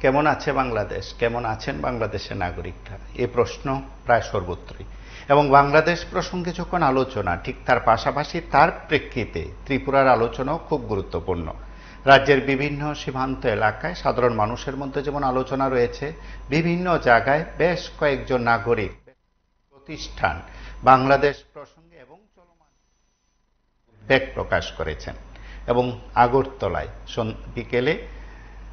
কেমন আছে বাংলাদেশ, কেমন আছেন বাংলাদেশের নাগরিকরা, এই প্রশ্ন প্রায় সর্বত্রই। এবং বাংলাদেশ প্রসঙ্গে যখন আলোচনা, ঠিক তার পাশাপাশি তার প্রেক্ষিতে ত্রিপুরার আলোচনাও খুব গুরুত্বপূর্ণ। রাজ্যের বিভিন্ন সীমান্ত এলাকায় সাধারণ মানুষের মধ্যে যেমন আলোচনা রয়েছে, বিভিন্ন জায়গায় বেশ কয়েকজন নাগরিক, প্রতিষ্ঠান বাংলাদেশ প্রসঙ্গে এবং চলমান উদ্বেগ প্রকাশ করেছেন। এবং আগরতলায় বিকেলে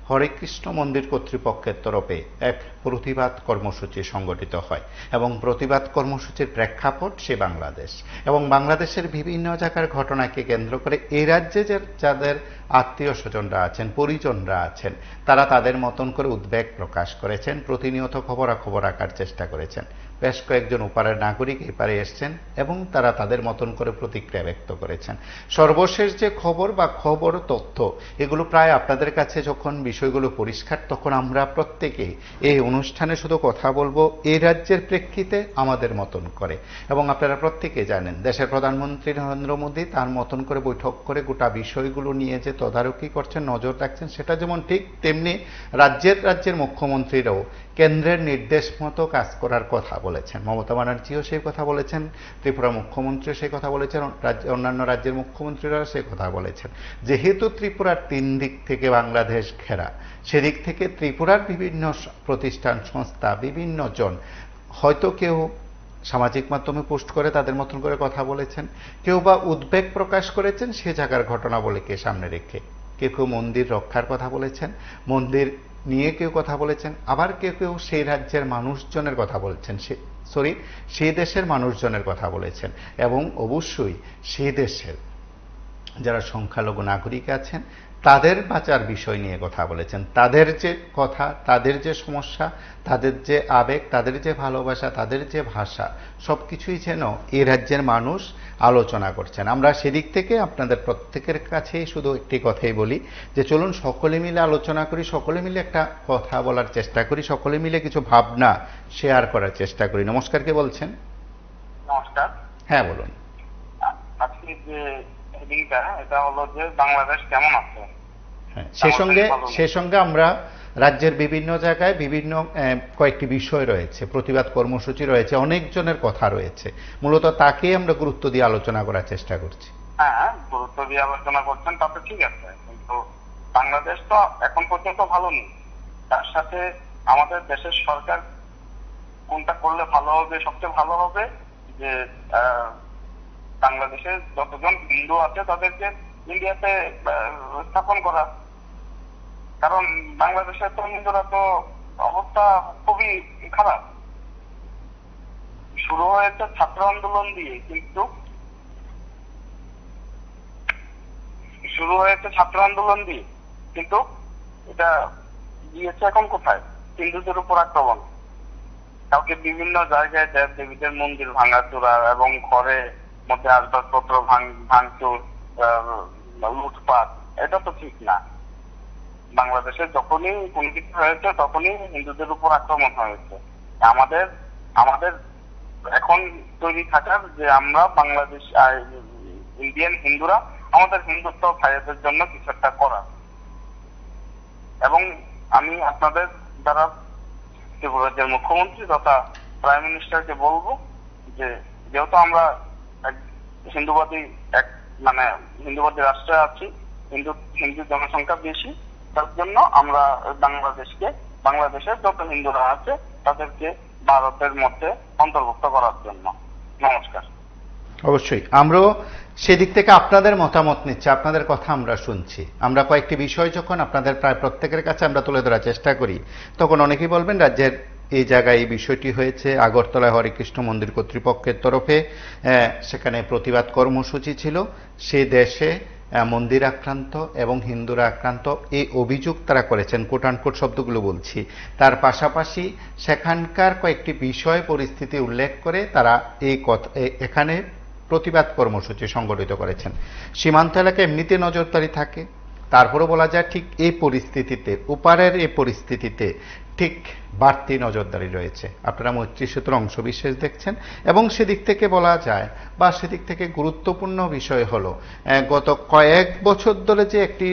হরেকৃষ্ণ মন্দির কর্তৃপক্ষের তরফে এক প্রতিবাদ কর্মসূচি সংগঠিত হয় এবং প্রতিবাদ কর্মসূচির প্রেক্ষাপট সে বাংলাদেশ এবং বাংলাদেশের বিভিন্ন জায়গার ঘটনাকে কেন্দ্র করে এই রাজ্যে যাদের আত্মীয় স্বজনরা আছেন, পরিজনরা আছেন, তারা তাদের মতন করে উদ্বেগ প্রকাশ করেছেন, প্রতিনিয়ত খবরাখবর রাখার চেষ্টা করেছেন। বেশ কয়েকজন ওপারের নাগরিক এপারে এসছেন এবং তারা তাদের মতন করে প্রতিক্রিয়া ব্যক্ত করেছেন। সর্বশেষ যে খবর বা খবর তথ্য, এগুলো প্রায় আপনাদের কাছে যখন বিষয়গুলো পরিষ্কার, তখন আমরা প্রত্যেকেই এই অনুষ্ঠানে শুধু কথা বলবো এই রাজ্যের প্রেক্ষিতে আমাদের মতন করে। এবং আপনারা প্রত্যেকে জানেন, দেশের প্রধানমন্ত্রী নরেন্দ্র মোদী তার মতন করে বৈঠক করে গোটা বিষয়গুলো নিয়ে যে তদারকি করছেন, নজর রাখছেন, সেটা যেমন ঠিক, তেমনি রাজ্যের মুখ্যমন্ত্রীরাও কেন্দ্রের নির্দেশ মতো কাজ করার কথা বলেছেন। মমতা ব্যানার্জিও সেই কথা বলেছেন, ত্রিপুরা মুখ্যমন্ত্রীও সেই কথা বলেছেন, অন্যান্য রাজ্যের মুখ্যমন্ত্রীরা সেই কথা বলেছেন। যেহেতু ত্রিপুরার 3 দিক থেকে বাংলাদেশ ঘেরা, সেদিক থেকে ত্রিপুরার বিভিন্ন প্রতিষ্ঠান, সংস্থা, বিভিন্ন জন হয়তো কেউ সামাজিক মাধ্যমে পোস্ট করে তাদের মতন করে কথা বলেছেন, কেউ বা উদ্বেগ প্রকাশ করেছেন সে জায়গার ঘটনাবলীকে সামনে রেখে, কেউ কেউ মন্দির রক্ষার কথা বলেছেন, মন্দির নিয়ে কেউ কথা বলেছেন, আবার কেউ কেউ সেই রাজ্যের মানুষজনের কথা বলছেন, সেই দেশের মানুষজনের কথা বলেছেন। এবং অবশ্যই সেই দেশের যারা সংখ্যালঘু নাগরিক আছেন তাদের বাঁচার বিষয় নিয়ে কথা বলেছেন। তাদের যে কথা, তাদের যে সমস্যা, তাদের যে আবেগ, তাদের যে ভালোবাসা, তাদের যে ভাষা, সবকিছুই যেন এই রাজ্যের মানুষ আলোচনা করছেন। আমরা সেদিক থেকে আপনাদের প্রত্যেকের কাছেই শুধু একটি কথাই বলি যে চলুন সকলে মিলে আলোচনা করি, সকলে মিলে একটা কথা বলার চেষ্টা করি, সকলে মিলে কিছু ভাবনা শেয়ার করার চেষ্টা করি। নমস্কার, কে বলছেন? নমস্কার। হ্যাঁ বলুন। আজকে যে হেডিংটা, এটা হলো যে বাংলাদেশ কেমন আছে। হ্যাঁ, সে সঙ্গে আমরা রাজ্যের বিভিন্ন জায়গায় বিভিন্ন কয়েকটি বিষয় রয়েছে, প্রতিবাদ কর্মসূচি রয়েছে, অনেকজনের কথা রয়েছে, মূলত তাকে আমরা গুরুত্ব দিয়ে আলোচনা করার চেষ্টা করছি। হ্যাঁ, গুরুত্ব দিয়ে আলোচনা করছেন, তাতে ঠিক আছে, কিন্তু বাংলাদেশ তো এখন পর্যন্ত ভালো নেই। তার সাথে আমাদের দেশের সরকার কোনটা করলে ভালো হবে, সবচেয়ে ভালো হবে যে বাংলাদেশে যতজন হিন্দু আছে তাদেরকে ইন্ডিয়াতে স্থাপন করা। কারণ বাংলাদেশের তো হিন্দুরা তো অবস্থা খুবই খারাপ। শুরু হয়েছে ছাত্র আন্দোলন দিয়ে, কিন্তু এটা গিয়েছে এখন কোথায়? হিন্দুদের উপর আক্রমণ। কাউকে বিভিন্ন জায়গায় দেব দেবীদের মন্দির ভাঙাচোরা এবং ঘরে মধ্যে আসবাবপত্র ভাঙচুর, লুটপাট, এটা তো ঠিক না। বাংলাদেশে যখনই কোন কিছু হয়েছে তখনই হিন্দুদের উপর আক্রমণ হয়েছে। আমাদের এখন তৈরি থাকার যে আমরা বাংলাদেশ ইন্ডিয়ান হিন্দুরা আমাদের হিন্দুত্ব ভাইদের জন্য কিছু একটা করা। এবং আমি আপনাদের দ্বারা ত্রিপুরা রাজ্যের মুখ্যমন্ত্রী তথা প্রাইম মিনিস্টারকে বলবো যে যেহেতু আমরা হিন্দুবাদী রাষ্ট্রে আছি, হিন্দু জনসংখ্যা বেশি, তার জন্য আমরা বাংলাদেশের যত হিন্দুরা আছে তাদেরকে ভারতের মধ্যে অন্তর্ভুক্ত করার জন্য। নমস্কার। অবশ্যই আমরাও সেদিক থেকে আপনাদের মতামত নিচ্ছি, আপনাদের কথা আমরা শুনছি। আমরা কয়েকটি বিষয় যখন আপনাদের প্রায় প্রত্যেকের কাছে আমরা তুলে ধরার চেষ্টা করি, তখন অনেকেই বলবেন রাজ্যের এই জায়গায় এই বিষয়টি হয়েছে, আগরতলায় হরেকৃষ্ণ মন্দির কর্তৃপক্ষের তরফে সেখানে প্রতিবাদ কর্মসূচি ছিল, সে দেশে মন্দির আক্রান্ত এবং হিন্দুরা আক্রান্ত, এই অভিযোগ তারা করেছেন, কোট আনকোট শব্দগুলো বলছি। তার পাশাপাশি সেখানকার কয়েকটি বিষয় পরিস্থিতি উল্লেখ করে তারা এখানে প্রতিবাদ কর্মসূচি সংগঠিত করেছেন। সীমান্ত এলাকায় এমনিতে নজরদারি থাকে, তারপরে বলা যায় ঠিক এই পরিস্থিতিতে, ওপারের এই পরিস্থিতিতে ঠিক বাড়তি নজরদারি রয়েছে। আপনারা মৈত্রী সেতুর অংশবিশেষ দেখছেন এবং সেদিক থেকে বলা যায় বা সেদিক থেকে গুরুত্বপূর্ণ বিষয় হলো গত কয়েক বছর ধরে যে একটি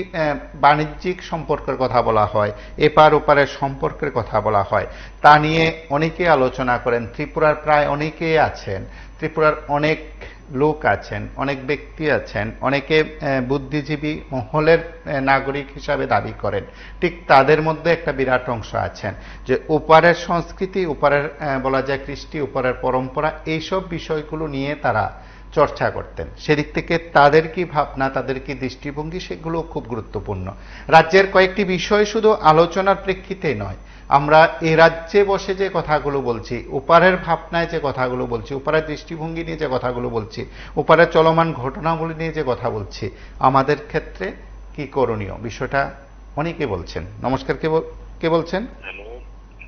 বাণিজ্যিক সম্পর্কের কথা বলা হয়, এপার ওপারের সম্পর্কের কথা বলা হয়, তা নিয়ে অনেকে আলোচনা করেন। ত্রিপুরার প্রায় অনেকেই আছেন, ত্রিপুরার অনেক লোক আছেন, অনেক ব্যক্তি আছেন, অনেকে বুদ্ধিজীবী মহলের নাগরিক হিসাবে দাবি করেন। ঠিক তাদের মধ্যে একটা বিরাট অংশ আছেন যে ওপারের সংস্কৃতি, ওপারের বলা যায় কৃষ্টি, ওপারের পরম্পরা, এইসব বিষয়গুলো নিয়ে তারা চর্চা করতেন। সেদিক থেকে তাদের কি ভাবনা, তাদের কি দৃষ্টিভঙ্গি, সেগুলো খুব গুরুত্বপূর্ণ। রাজ্যের কয়েকটি বিষয় শুধু আলোচনার প্রেক্ষিতে নয়, আমরা এই রাজ্যে বসে যে কথাগুলো বলছি, ওপারের ভাবনায় যে কথাগুলো বলছি, ওপারের দৃষ্টিভঙ্গি নিয়ে যে কথাগুলো বলছি, ওপারের চলমান ঘটনাগুলি নিয়ে যে কথা বলছি, আমাদের ক্ষেত্রে কি করণীয়, বিষয়টা অনেকে বলছেন। নমস্কার, কে বলছেন?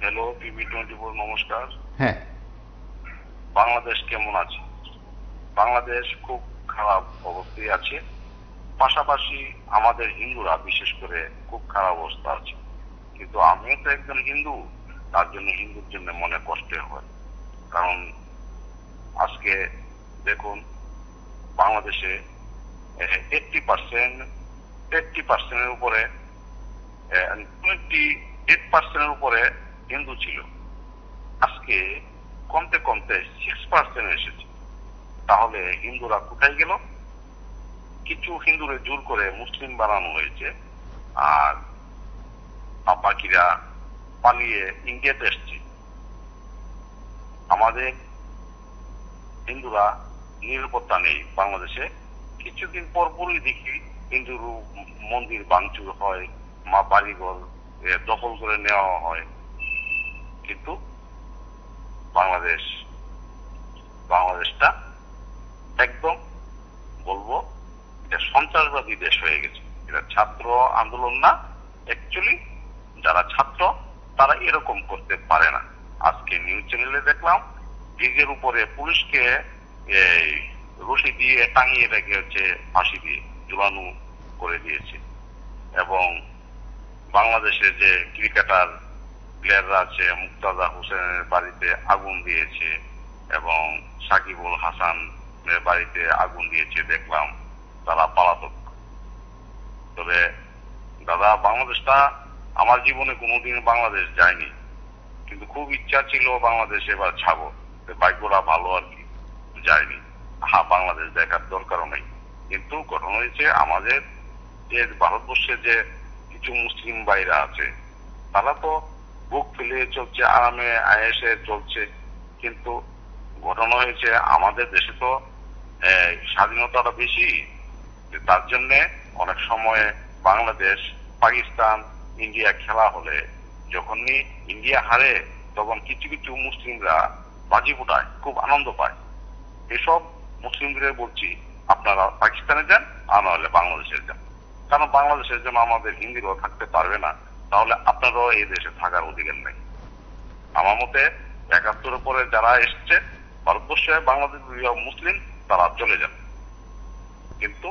হ্যালো টিভি24, নমস্কার। হ্যাঁ, বাংলাদেশ কেমন আছে? বাংলাদেশ খুব খারাপ অবস্থায় আছে। পাশাপাশি আমাদের হিন্দুরা বিশেষ করে খুব খারাপ অবস্থা আছে। কিন্তু আমিও তো একজন হিন্দু, তার জন্য হিন্দুর জন্য মনে কষ্ট হয়। কারণ আজকে দেখুন, বাংলাদেশে 80% উপরে 28% উপরে হিন্দু ছিল, আজকে কমতে কমতে 6% এসেছে। তাহলে হিন্দুরা কোথায় গেল? কিছু হিন্দুরে জোর করে মুসলিম বানানো হয়েছে, আর বাকিরা পালিয়ে ইন্ডিয়াতে এসছে। আমাদের হিন্দুরা নিরাপত্তা নেই বাংলাদেশে। কিছুদিন পরপরই দেখি হিন্দুর মন্দির ভাঙচুর হয়, মা বাড়িঘর দখল করে নেওয়া হয়। কিন্তু বাংলাদেশটা একদম বলবো এটা সন্ত্রাসবাদী দেশ হয়ে গেছে। এটা ছাত্র আন্দোলন না, অ্যাকচুয়ালি যারা ছাত্র তারা এরকম করতে পারে না। আজকে নিউজ চ্যানেলে দেখলাম ব্রিজের উপরে পুলিশকে রশি দিয়ে টাঙিয়ে রেখে ফাঁসি দিয়ে ঝুলানো করে দিয়েছে। এবং বাংলাদেশের যে ক্রিকেটার প্লেয়াররা আছে, মুক্তাদা হোসেনের বাড়িতে আগুন দিয়েছে এবং সাকিবুল হাসানের বাড়িতে আগুন দিয়েছে, দেখলাম তারা পলাতক। তবে দাদা, বাংলাদেশটা আমার জীবনে কোনোদিন বাংলাদেশ যায়নি, কিন্তু খুব ইচ্ছা ছিল বাংলাদেশ এবার যাবো। ভাগ্যটা ভালো আর কি, যায়নি। বাংলাদেশ দেখার দরকারও নেই। কিন্তু ঘটনা হয়েছে, আমাদের যে ভারতবর্ষে যে কিছু মুসলিম ভাইরা আছে, তারা তো বুক ফেলে চলছে, আরামে আয়েসে চলছে। কিন্তু ঘটনা হয়েছে আমাদের দেশে তো স্বাধীনতাটা বেশি, তার জন্য অনেক সময় বাংলাদেশ, পাকিস্তান, ইন্ডিয়া খেলা হলে যখনই ইন্ডিয়া হারে, তখন কিছু কিছু মুসলিমরা বাজি ফুটায়, খুব আনন্দ পায়। এসব মুসলিমদের বলছি, আপনারা পাকিস্তানে যান, আর নাহলে বাংলাদেশে যান। কারণ বাংলাদেশের জন্য আমাদের হিন্দুরাও থাকতে পারবে না, তাহলে আপনারাও এই দেশে থাকার অধিকার নেই। আমার মতে 71 পরে যারা এসছে ভারতবর্ষে, বাংলাদেশ মুসলিম, তারা চলে যান। কিন্তু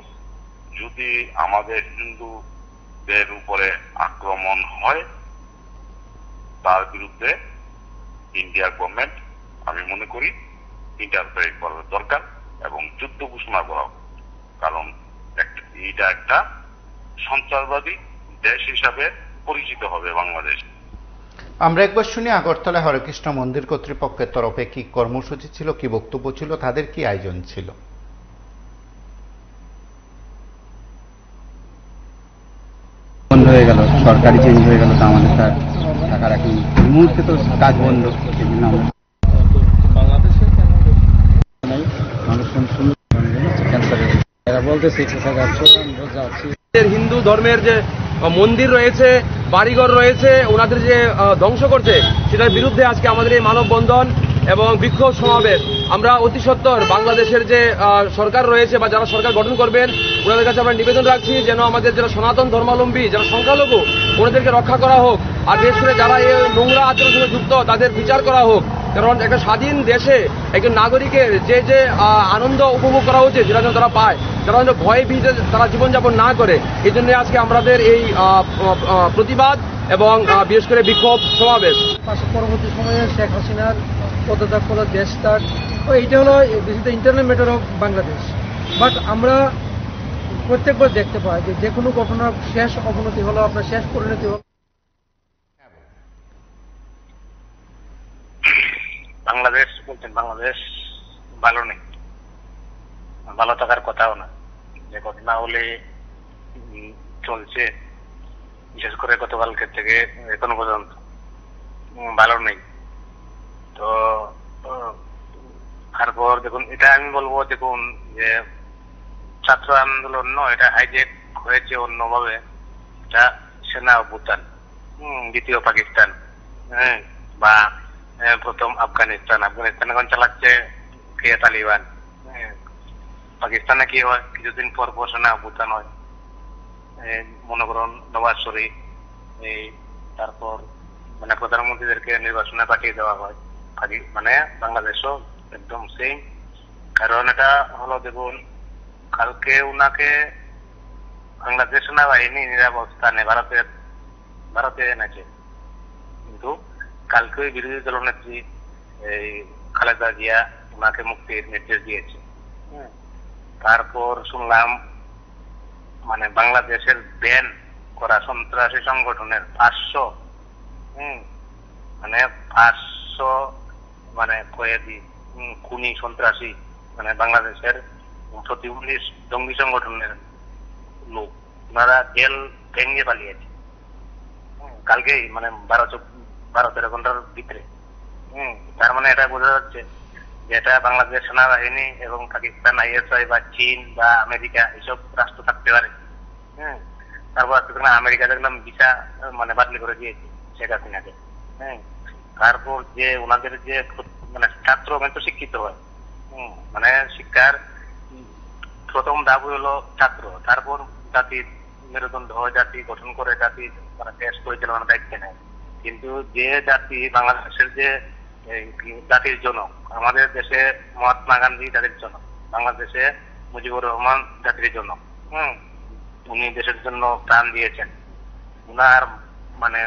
যদি আমাদের হিন্দুদের উপরে আক্রমণ হয়, তার বিরুদ্ধে ইন্ডিয়ার গভর্নমেন্ট, আমি মনে করি, ইন্টারফেয়ার করার দরকার এবং যুদ্ধ ঘোষণা করা। কারণ এটা একটা সন্ত্রাসবাদী দেশ হিসাবে পরিচিত হবে বাংলাদেশ। আমরা একবার শুনি আগরতলা হরেকৃষ্ণ মন্দির কর্তৃপক্ষের তরফে কি কর্মসূচি ছিল, কি বক্তব্য ছিল, তাদের কি আয়োজন ছিল। বন্ধ হয়ে গেল, সরকারি চেঞ্জ হয়ে গেল, তো আমাদের তার টাকার এখন এই মুহূর্তে তো কাজ বন্ধ। সেজন্য আমরা এরা বলতেছে হিন্দু ধর্মের যে মন্দির রয়েছে, বাড়িঘর রয়েছে, ওনাদের যে ধ্বংস করছে, সেটার বিরুদ্ধে আজকে আমাদের এই মানববন্ধন এবং বিক্ষোভ সমাবেশ। আমরা অতি সত্বর বাংলাদেশের যে সরকার রয়েছে বা যারা সরকার গঠন করবেন, ওনাদের কাছে আমরা নিবেদন রাখছি যেন আমাদের যারা সনাতন ধর্মাবলম্বী, যারা সংখ্যালঘু, ওনাদেরকে রক্ষা করা হোক। আর বিশেষ করে যারা এই নোংরা আচরণের সঙ্গে যুক্ত, তাদের বিচার করা হোক। কারণ একটা স্বাধীন দেশে একজন নাগরিকের যে আনন্দ উপভোগ করা উচিত যেটা যেন তারা পায়, তারা যেন ভয়ে ভীতে তারা জীবনযাপন না করে, এই জন্য আজকে আমাদের এই প্রতিবাদ এবং বিশেষ করে বিক্ষোভ সমাবেশ। পরবর্তী সময়ে শেখ হাসিনার পদত্যাগ করা দেশ ত্যাগ, এইটা হলো internal matter of Bangladesh. But আমরা প্রত্যেকবার দেখতে পাই যে কোনো ঘটনার শেষ অবনতি হলো, আপনার শেষ পরিণতি হলো। বাংলাদেশ বলছেন, বাংলাদেশ ভালো নেই, ভালো থাকার কথাও না। যে ঘটনা হলে চলছে, বিশেষ করে গতকালকে থেকে এখনো পর্যন্ত ভালো নেই। তো তারপর দেখুন, এটা আমি বলবো, দেখুন যে ছাত্র আন্দোলন নয়, এটা হাইজেক হয়েছে অন্যভাবে। এটা সেনা অভ্যুত্থান, দ্বিতীয় পাকিস্তান, বা প্রথম আফগানিস্তান। আফগানিস্তান এখন চালাচ্ছে কে? তালিবান। পাকিস্তানে কি হয়, কিছুদিন পর পর সেনা অভ্যুত্থান হয়। মনে করুন নওয়াজ শরীফ, তারপর মানে প্রধানমন্ত্রীদেরকে নির্বাচনে পাঠিয়ে দেওয়া হয়। মানে বাংলাদেশও একদম সেম। কারণ এটা হলো, দেখুন কালকে উনাকে বাংলাদেশ সেনাবাহিনী নিরাপদ স্থানে ভারতে এনেছে, কিন্তু কালকে ওই বিরোধী দলনেত্রী খালেদা জিয়া ওনাকে মুক্তির নির্দেশ দিয়েছে। তারপর শুনলাম মানে বাংলাদেশের ব্যান করা সন্ত্রাসী সংগঠনের 500 মানে কয়েদি, খুনি, সন্ত্রাসী, মানে বাংলাদেশের প্রতিবন্ধী জঙ্গি সংগঠনের লোক, ওনারা জেল ভেঙে পালিয়েছে কালকেই, মানে 12-13 ঘন্টার ভিতরে। তার মানে এটা বোঝা যাচ্ছে যে এটা বাংলাদেশ সেনাবাহিনী এবং পাকিস্তান, ISI বা চীন বা আমেরিকা এসব রাষ্ট্র থাকতে পারে। তারপর আমেরিকা দেখলাম ভিসা মানে বাতিল করে দিয়েছে শেখ হাসিনাকে। তারপর যে ওনাদের যে মানে ছাত্র তো শিক্ষিত হয়, মানে শিক্ষার প্রথম ধাপ হলো ছাত্র, তারপর জাতির মেরুদণ্ড হয়, জাতি গঠন করে, জাতি মানে দেশ পরিচালনার দায়িত্ব নেয়। কিন্তু যে জাতি বাংলাদেশের যে জাতির জনক, আমাদের দেশে মহাত্মা গান্ধী জাতির জনক, বাংলাদেশে মুজিবুর রহমান জাতির জনক, উনি দেশের জন্য প্রাণ দিয়েছেন। উনার মানে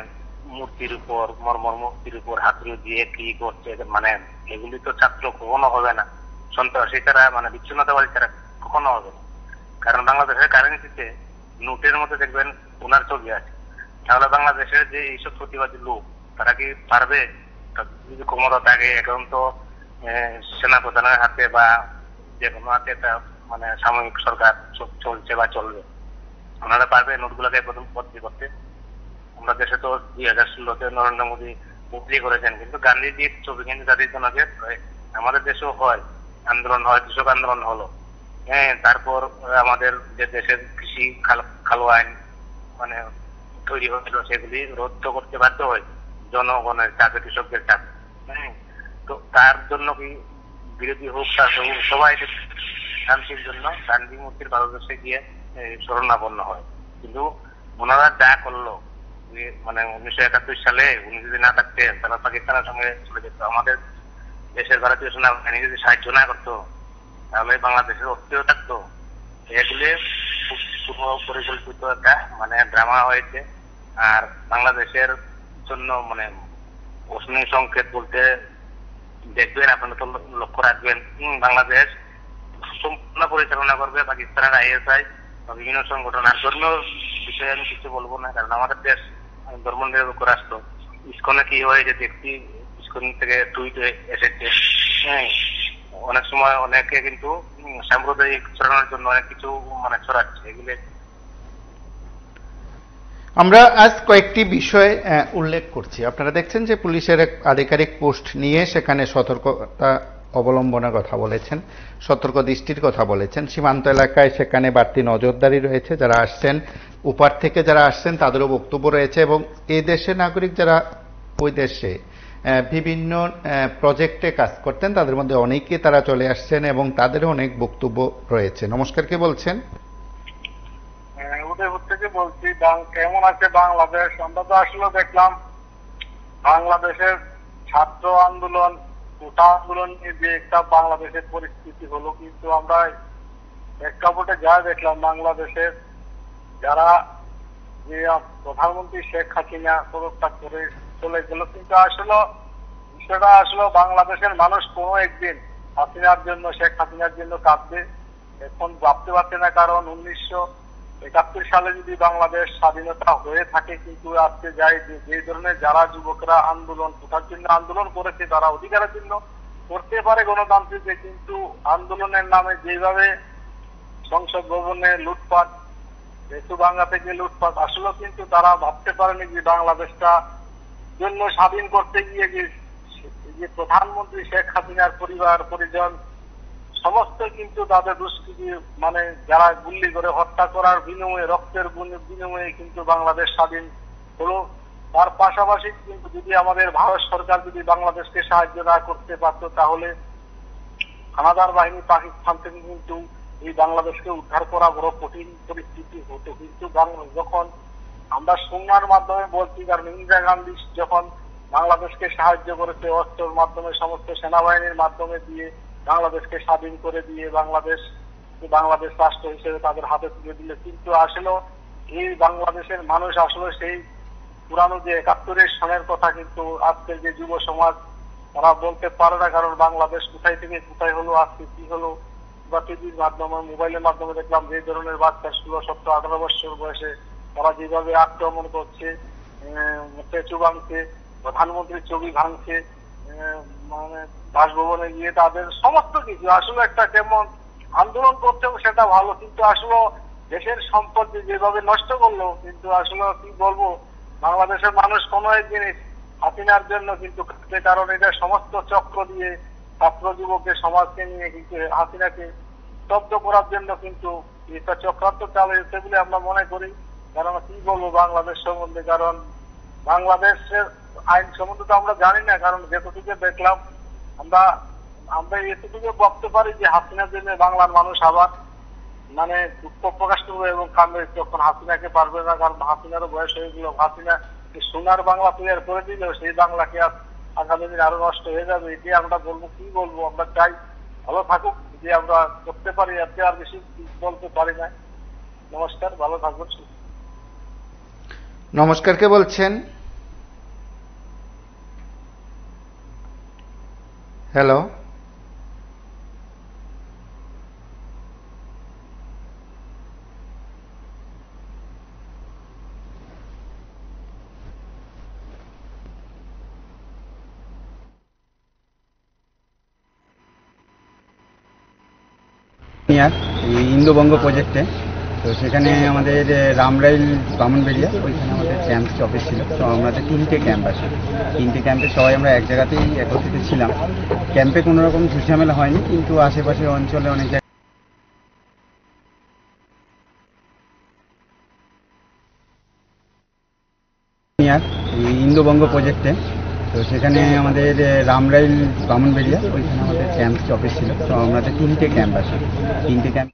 মূর্তির উপর, মর্মর মূর্তির উপর হাত দিয়ে কি করছে, মানে এগুলি তো ছাত্র কখনো হবে না, সন্ত্রাসী তারা মানে বিচ্ছিন্নতাবাদী তারা কখনো হবে না। কারণ বাংলাদেশের কারেন্সিতে নোটের মধ্যে দেখবেন ওনার ছবি আছে। তাহলে বাংলাদেশের যে এইসব প্রতিবাদী লোক তারা কি পারবে? যদি ক্ষমতা থাকে, এখন তো সেনাপ্রধানের হাতে বা যে কোনো হাতে একটা মানে সাময়িক সরকার চলছে বা চলবে, ওনারা পারবে নোটগুলোকে বদলি করতে? আমরা দেশে তো 2016-তে নরেন্দ্র মোদী বদলি করেছেন, কিন্তু গান্ধীজির ছবি কিন্তু জাতির জনকের আমাদের দেশেও হয়, আন্দোলন হয়, কৃষক আন্দোলন হলো। তারপর আমাদের যে দেশের কৃষি খালো আইন মানে তৈরি হয়েছিল, সেগুলি রদ্দ করতে বাধ্য হয় জনগণের চাপে, কৃষকদের চাপে। তো তার জন্য কি বিরোধী হোক, সবাই শান্তির জন্য গান্ধী মূর্তির ভারতবর্ষে গিয়ে শরণাপন্ন হয়। কিন্তু ওনারা যা করলো, মানে 1971 সালে উনি যদি না থাকতেন তারা পাকিস্তানের সঙ্গে চলে যেত। আমাদের দেশের ভারতীয় সেনাবাহিনী যদি সাহায্য না করতো তাহলে বাংলাদেশের অস্থির থাকতো। এগুলি পূর্ব পরিকল্পিত একটা মানে ড্রামা হয়েছে। আর বাংলাদেশের জন্য মানে অগ্নি সংকেত বলতে দেখবেন, আপনারা তো লক্ষ্য রাখবেন, বাংলাদেশ সম্পূর্ণ পরিচালনা করবে পাকিস্তানের ISI বা বিভিন্ন সংগঠন। আর ধর্মীয় বিষয়ে আমি কিছু বলবো না, কারণ আমাদের দেশ ধর্মনিরপেক্ষ রাষ্ট্র। ইসকনে কি হয়েছে দেখছি, ইসকন থেকে টুইট এসেছে। অনেক সময় অনেকে কিন্তু সাম্প্রদায়িক ছড়ানোর জন্য অনেক কিছু মানে ছড়াচ্ছে। এগুলো আমরা আজ কয়েকটি বিষয় উল্লেখ করছি। আপনারা দেখছেন যে পুলিশের এক আধিকারিক পোস্ট নিয়ে সেখানে সতর্কতা অবলম্বনের কথা বলেছেন, সতর্ক দৃষ্টির কথা বলেছেন। সীমান্ত এলাকায় সেখানে বাড়তি নজরদারি রয়েছে, যারা আসছেন উপার থেকে যারা আসছেন তাদেরও বক্তব্য রয়েছে, এবং এই দেশের নাগরিক যারা ওই দেশে বিভিন্ন প্রজেক্টে কাজ করতেন তাদের মধ্যে অনেকে তারা চলে আসছেন এবং তাদেরও অনেক বক্তব্য রয়েছে। নমস্কার, কে বলছেন? উদয়পুর থেকে বলছি। কেমন আছে বাংলাদেশ? আমরা তো আসলে দেখলাম বাংলাদেশের ছাত্র আন্দোলন কোটা আন্দোলন নিয়ে যে একটা বাংলাদেশের পরিস্থিতি হলো, কিন্তু আমরা প্রেক্ষাপটে যা দেখলাম বাংলাদেশের যারা যে প্রধানমন্ত্রী শেখ হাসিনা পদত্যাগ করে চলে গেল, কিন্তু আসলে বিষয়টা আসলে বাংলাদেশের মানুষ কোনো একদিন হাসিনার জন্য, শেখ হাসিনার জন্য কাঁদবে এখন ভাবতে পারছে না। কারণ 1971 সালে যদি বাংলাদেশ স্বাধীনতা হয়ে থাকে, কিন্তু আজকে যাই যে ধরনের যারা যুবকরা আন্দোলন কোটার জন্য আন্দোলন করেছে, তারা অধিকারের জন্য করতে পারে গণতান্ত্রিক, কিন্তু আন্দোলনের নামে যেভাবে সংসদ ভবনে লুটপাট, যেহেতু বাংলা থেকে লুটপাট, আসলে কিন্তু তারা ভাবতে পারেনি যে বাংলাদেশটা জন্য স্বাধীন করতে গিয়ে যে প্রধানমন্ত্রী শেখ হাসিনার পরিবার পরিজন সমস্ত কিন্তু তাদের দুষ্কৃতি, মানে যারা গুলি করে হত্যা করার বিনিময়ে, রক্তের বিনিময়ে কিন্তু বাংলাদেশ স্বাধীন হলো। তার পাশাপাশি কিন্তু যদি আমাদের ভারত সরকার যদি বাংলাদেশকে সাহায্য না করতে পারতো, তাহলে হানাদার বাহিনী পাকিস্তান থেকে কিন্তু এই বাংলাদেশকে উদ্ধার করা বড় কঠিন পরিস্থিতি হতো। কিন্তু যখন আমরা সুন্নার মাধ্যমে বলছি, কারণ ইন্দিরা গান্ধী যখন বাংলাদেশকে সাহায্য করেছে অস্ত্রের মাধ্যমে, সমস্ত সেনাবাহিনীর মাধ্যমে দিয়ে বাংলাদেশকে স্বাধীন করে দিয়ে বাংলাদেশ রাষ্ট্র হিসেবে তাদের হাতে তুলে দিলে, কিন্তু আসলে এই বাংলাদেশের মানুষ আসলে সেই পুরানো যে 71 সনের কথা কিন্তু আজকের যে যুব সমাজ তারা বলতে পারে না। কারণ বাংলাদেশ কোথায় থেকে কোথায় হলো, আজকে কি হলো, বা টিভির মাধ্যমে, মোবাইলের মাধ্যমে দেখলাম যে ধরনের বাচ্চা 16-17-18 বছর বয়সে তারা যেভাবে আক্রমণ করছে, স্ট্যাচু ভাঙছে, প্রধানমন্ত্রীর ছবি ভাঙছে, মানে বাসভবনে গিয়ে তাদের সমস্ত কিছু আসলে একটা কেমন আন্দোলন করতেও সেটা ভালো, কিন্তু আসলে দেশের সম্পদ যেভাবে নষ্ট করলো, কিন্তু আসলে কি বলবো, বাংলাদেশের মানুষ কোনো এক জিনিস হাসিনার জন্য কিন্তু, কারণ এটা সমস্ত চক্র দিয়ে ছাত্র যুবকের সমাজকে নিয়ে কিন্তু হাসিনাকে স্তব্ধ করার জন্য কিন্তু এটা চক্রান্ত চালিয়েছে বলে আমরা মনে করি। কারণ কি বলবো বাংলাদেশ সম্বন্ধে, কারণ বাংলাদেশের আইন সম্বন্ধে তো আমরা জানি না, কারণ যেটুকু দেখলাম আমরা এতটুকু ভাবতে পারি যে হাসিনার জন্য বাংলার মানুষ আবার মানে দুঃখ প্রকাশ করবে এবং কান্দবে যখন হাসিনাকে পারবে না, কারণ হাসিনারও বয়স হয়ে গেল। হাসিনা সোনার বাংলা তৈরি করে দিল, সেই বাংলাকে আগামী দিন আরো নষ্ট হয়ে যাবে। এটি আমরা বলবো, কি বলবো, আমরা চাই ভালো থাকুক, যে আমরা করতে পারি, এতে আর বেশি বলতে পারি না। নমস্কার, ভালো থাকবেন। নমস্কার, কে বলছেন? হ্যালো, ইন্দোবঙ্গ প্রজেক্টে, তো সেখানে আমাদের রামরাইল বামনবেড়িয়া, ওইখানে আমাদের ক্যাম্প অফিস ছিল। তো আমাদের 3টে ক্যাম্প আছে, 3টে ক্যাম্পে সবাই আমরা এক জায়গাতেই একত্রিত ছিলাম। ক্যাম্পে কোনো রকম ঝুটঝামেলা হয়নি, কিন্তু আশেপাশের অঞ্চলে অনেক জায়গায় ইন্দোবঙ্গ প্রজেক্টে, তো সেখানে আমাদের রামরাইল বামনবেড়িয়া, ওইখানে আমাদের ক্যাম্প অফিস ছিল। তো আমাদের 3টে ক্যাম্প আছে, 3টে ক্যাম্প।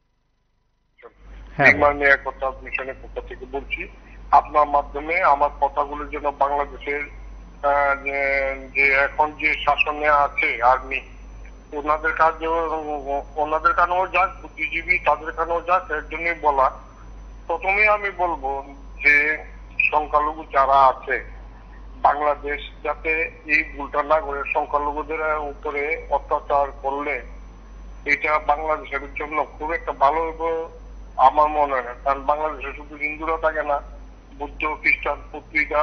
নিরাপত্তা মিশনের পক্ষ থেকে বলছি, আপনার মাধ্যমে আমার কথাগুলো যেন বাংলাদেশের যে এখন যে শাসনে আছে আর্মি, ওনাদের কানেও যাক, বুদ্ধিজীবী তাদের কানেও যাক, এর জন্যই বলা। প্রথমে আমি বলবো যে সংখ্যালঘু যারা আছে বাংলাদেশ যাতে এই ভুলটা না করে সংখ্যালঘুদের উপরে অত্যাচার করলে এটা বাংলাদেশের জন্য খুব একটা ভালো আমার মনে হয় না। কারণ বাংলাদেশে শুধু হিন্দুরা থাকে না, বুদ্ধ, খ্রিস্টান, প্রতিটা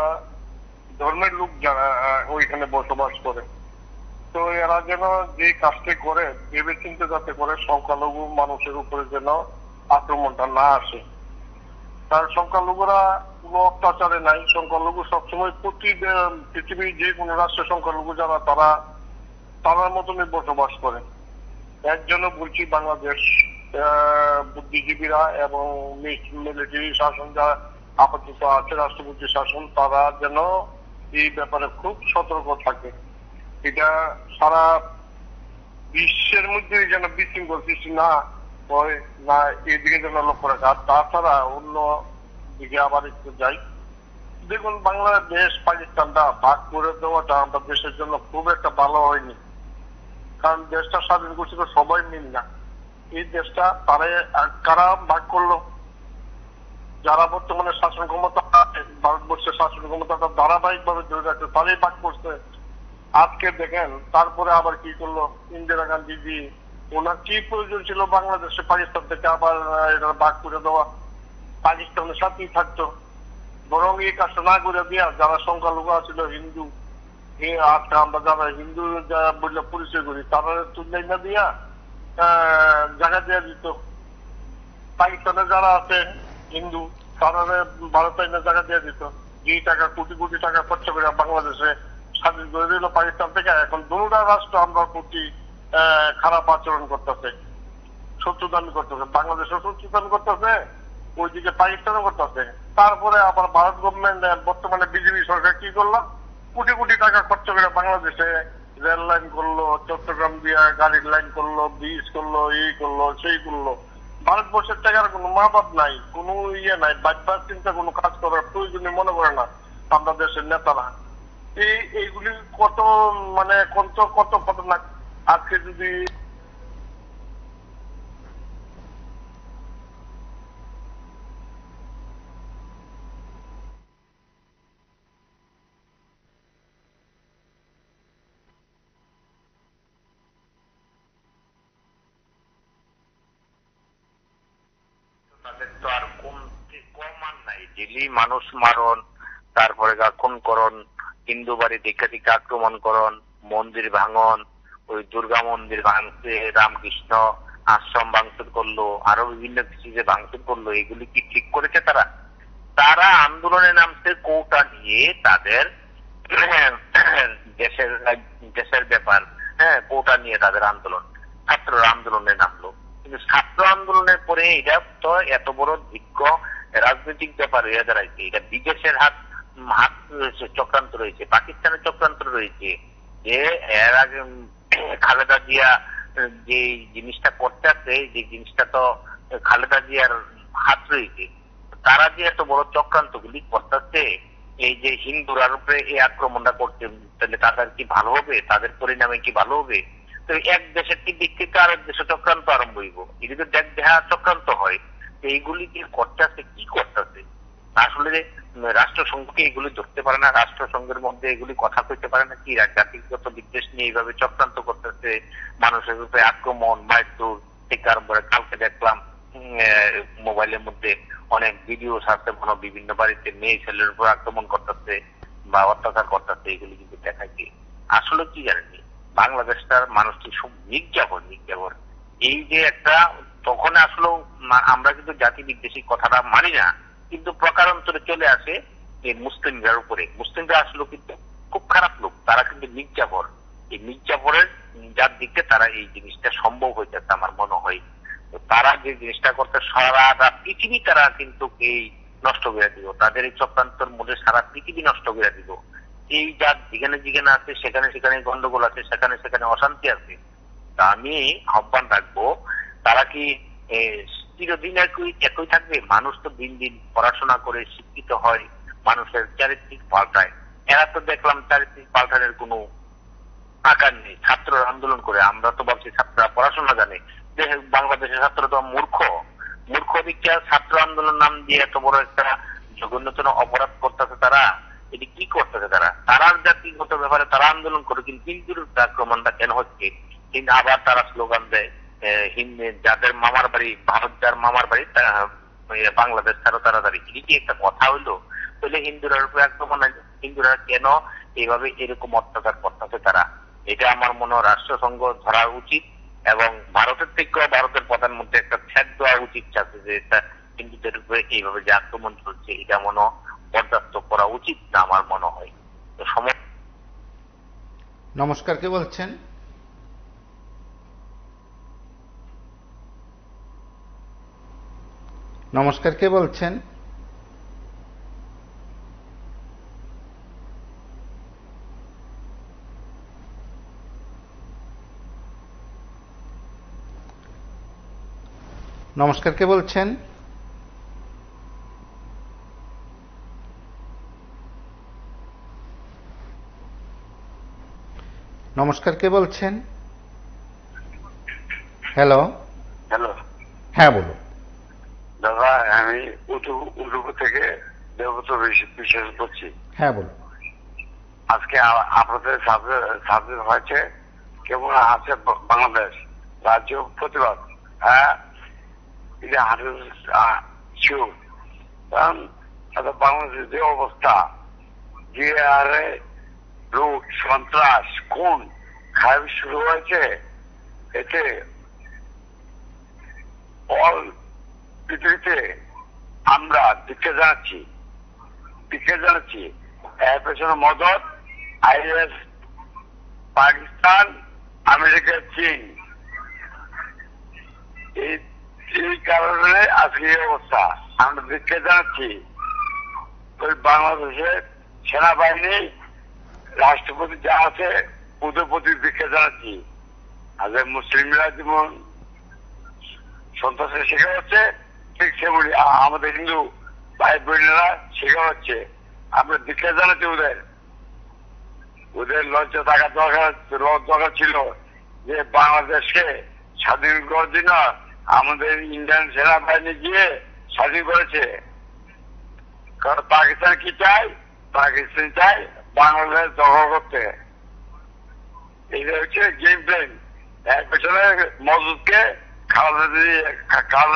ধর্মের লোক যারা ওইখানে বসবাস করে। তো এরা যেন যে কাজটি করে ভেবে চিন্তে যাতে করে সংখ্যালঘু মানুষের উপরে যেন আক্রমণটা না আসে। কারণ সংখ্যালঘুরা কোনো অত্যাচারে নাই, সংখ্যালঘু সবসময় পৃথিবীর যে কোনো রাষ্ট্রের সংখ্যালঘু যারা তারার মতনই বসবাস করে। এর জন্য বলছি বাংলাদেশ বুদ্ধিজীবীরা এবং মিলিটারি শাসন যারা আপাতত আছে, রাষ্ট্রপতি শাসন, তারা যেন এই ব্যাপারে খুব সতর্ক থাকে। এটা সারা বিশ্বের মধ্যে যেন বিশৃঙ্খল সৃষ্টি না হয়, না এইদিকে যেন লক্ষ্য রাখা। আর তাছাড়া অন্য দিকে আবার একটু যাই, দেখুন বাংলাদেশ পাকিস্তানটা ভাগ করে দেওয়াটা আমাদের দেশের জন্য খুব একটা ভালো হয়নি। কারণ দেশটা স্বাধীন করছিল সবাই মিল না। এই দেশটা তারা কারা ভাগ করলো? যারা বর্তমানে শাসন ক্ষমতা, ভারতবর্ষের শাসন ক্ষমতাটা ধারাবাহিক ভাবে ধরে রাখছে, তারাই ভাগ করছে। আজকে দেখেন তারপরে আবার কি করলো ইন্দিরা গান্ধীজি, ওনার কি প্রয়োজন ছিল বাংলাদেশে পাকিস্তান থেকে আবার এটা ভাগ করে দেওয়া? পাকিস্তানের সাথেই থাকতো। বরং এই কাজটা না করে দিয়া যারা সংখ্যালঘু ছিল হিন্দু, আজকে আমরা যারা হিন্দু বলে পরিচয় করি তারা তুলে না দিয়া জায়গা দেওয়া দিত। পাকিস্তানে যারা আছে হিন্দু তারা ভারতে জায়গা দিয়ে দিত। এই টাকা কোটি কোটি টাকা খরচ করে বাংলাদেশে স্বাধীন করে দিল পাকিস্তান থেকে। এখন দুটা রাষ্ট্র আমরা প্রতি খারাপ আচরণ করতেছে, শত্রুতামি করতেছে, বাংলাদেশও শত্রুতামি করতেছে, ওইদিকে পাকিস্তানও করতেছে। তারপরে আবার ভারত গভর্নমেন্ট বর্তমানে বিজেপি সরকার কি করলো, কোটি কোটি টাকা খরচ করে বাংলাদেশে রেল লাইন করলো, চট্টগ্রাম দিয়া গাড়ির লাইন করলো, ব্রিজ করলো, এই করলো সেই করলো। ভারতবর্ষের টাকার কোনো মা বাপ নাই, কোনো ইয়ে নাই, বাচ্চার চিন্তা কোনো কাজ করার প্রয়োজনীয় মনে করে না আমরা দেশের নেতারা। এইগুলি কত মানে কত কত ঘটনা। আজকে যদি তাদের তো আর কম আর নাই, ডেলি মানুষ মারণ, তারপরে খুন করণ, হিন্দু বাড়ি দেখে দেখে আক্রমণ করণ, মন্দির ভাঙন, ওই দুর্গা মন্দির ভাঙছে, রামকৃষ্ণ আশ্রম ভাঙচুর করলো, আরো বিভিন্ন কিছু যে ভাঙচুর করলো, এগুলি কি ঠিক করেছে তারা? তারা আন্দোলনে নামছে কোটা নিয়ে, তাদের দেশের ব্যাপার, কোটা নিয়ে তাদের আন্দোলন, ছাত্ররা আন্দোলনে নামলো। কিন্তু ছাত্র আন্দোলনের পরে এটা তো এত বড় দিগ্গ রাজনৈতিক ব্যাপার হয়ে দাঁড়াইছে। এটা বিদেশের হাত রয়েছে, চক্রান্ত রয়েছে, পাকিস্তানের চক্রান্ত রয়েছে। যে এর আগে খালেদা জিয়া যে জিনিসটা করতে আছে, যে জিনিসটা তো খালেদা জিয়ার হাত রয়েছে। তারা যে এত বড় চক্রান্ত গুলি করতেছে, এই যে হিন্দুরার উপরে এই আক্রমণটা করতে, তাহলে তাদের কি ভালো হবে? তাদের পরিণামে কি ভালো হবে? তো এক দেশের কি দিক থেকে আরেক দেশে চক্রান্ত আরম্ভ হইব। এটি তো দেখ দেখা চক্রান্ত হয়। এইগুলি কি করতেছে, কি করতেছে? আসলে রাষ্ট্রসংঘকে এগুলি ধরতে পারে না, রাষ্ট্রসংঘের মধ্যে এগুলি কথা কইতে পারে না। কি জাতিগত বিদ্বেষ নিয়ে এইভাবে চক্রান্ত করতেছে, মানুষের উপরে আক্রমণ, মারধর থেকে আরম্ভ করে। কালকে দেখলাম মোবাইলের মধ্যে অনেক ভিডিও ছাড়তে, বিভিন্ন বাড়িতে মেয়ে ছেলের উপর আক্রমণ করতেছে বা অত্যাচার করতেছে। এগুলি কিন্তু দেখাচ্ছে আসলে কি জানেনি, বাংলাদেশটার মানুষটি সব নির্যাবর। এই যে একটা, তখন আসলে আমরা কিন্তু জাতি বিদ্বেষী কথাটা মানি না, কিন্তু প্রকারান্তরে চলে আসে এই মুসলিমদের উপরে। মুসলিমরা আসলে কিন্তু খুব খারাপ লোক, তারা কিন্তু নির্যাবর। এই নির্যাবরের যার দিকে তারা এই জিনিসটা সম্ভব হইতেছে আমার মনে হয়। তারা যে জিনিসটা করতে সারা পৃথিবী তারা কিন্তু এই নষ্ট করে দিব, তাদের এই চক্রান্তর মধ্যে সারা পৃথিবী নষ্ট করে দিব। এই যার যেখানে যেখানে আছে সেখানে সেখানে গন্ডগোল আছে, সেখানে সেখানে অশান্তি আছে। তা আমি আহ্বান রাখবো, তারা কি চিরদিন একই থাকবে? মানুষ তো দিন দিন পড়াশোনা করে শিক্ষিত হয়, মানুষের চারিত্রিক পাল্টায়। এরা তো দেখলাম চারিত্রিক পাল্টানোর কোনো আকার নেই। ছাত্ররা আন্দোলন করে, আমরা তো ভাবছি ছাত্ররা পড়াশোনা জানে। বাংলাদেশের ছাত্ররা তো মূর্খ দিকটা ছাত্র আন্দোলন নাম দিয়ে এত বড় একটা জঘন্যতম অপরাধ করতেছে। তারা এটি কি করতেছে? তারা জাতিগত ব্যাপারে তারা আন্দোলন করে, কিন্তু হিন্দুর আক্রমণটা কেন হচ্ছে? কিন্তু আবার তারা স্লোগান দেয় যাদের মামার বাড়ি ভারত, যার মামার বাড়ি বাংলাদেশ ছাড়ো তাড়াতাড়ি। এটি কি একটা কথা হইলো? তাহলে হিন্দুরার উপরে আক্রমণ, হিন্দুরা কেন এইভাবে এরকম অত্যাচার করতেছে তারা? এটা আমার মনে হয় রাষ্ট্রসংঘ ধরা উচিত, এবং ভারতের থেকেও ভারতের প্রধানমন্ত্রী একটা ছেদ দেওয়া উচিত আছে যে এটা হিন্দুদের উপরে এইভাবে যে আক্রমণ চলছে, এটা মনে বরদাস্ত করা উচিত না আমার মনে হয়। তো নমস্কার, কে বলছেন? নমস্কার, কে বলছেন? নমস্কার, কে বলছেন? নমস্কার, কে বলছেন? হ্যালো। হ্যালো, হ্যাঁ বলুন। দাদা আমি উদুপুর থেকে দেবব্রত বিশ্বাস করছি। হ্যাঁ বলুন। আজকে আপনাদের সাবজেক্ট হয়েছে কেমন আছে বাংলাদেশ রাজ্য প্রতিবাদ। হ্যাঁ, এটা শিওর। কারণ বাংলাদেশের যে অবস্থা, যে হারে লুট সন্ত্রাস খুন খারাপ শুরু হয়েছে, এতে অল পৃথিবীতে আমরা দিকে জানাচ্ছি এর পেছনে মদত IS, পাকিস্তান, আমেরিকা, চীন। এই কারণে আজকে এই অবস্থা। আমরা দিকে জানাচ্ছি ওই বাংলাদেশের সেনাবাহিনী, রাষ্ট্রপতি যা আছে ওদের প্রতি দিকে জানাচ্ছি। আর মুসলিমরা যেমন সন্ত্রাসের শিকার হচ্ছে, ঠিক সেমনি আমাদের হিন্দু ভাই বোনেরা শিকার হচ্ছে। আমরা দিকে জানাচ্ছি ওদের লজ্জা থাকা দরকার ছিল যে বাংলাদেশকে স্বাধীন করার জন্য আমাদের ইন্ডিয়ান সেনাবাহিনী গিয়ে স্বাধীন করেছে। কারণ পাকিস্তান কি চায়? পাকিস্তান চায় বাংলাদেশ দখল করতে। এটা হচ্ছে গেম প্ল্যান। এর পেছনে মজুদকে খালেদা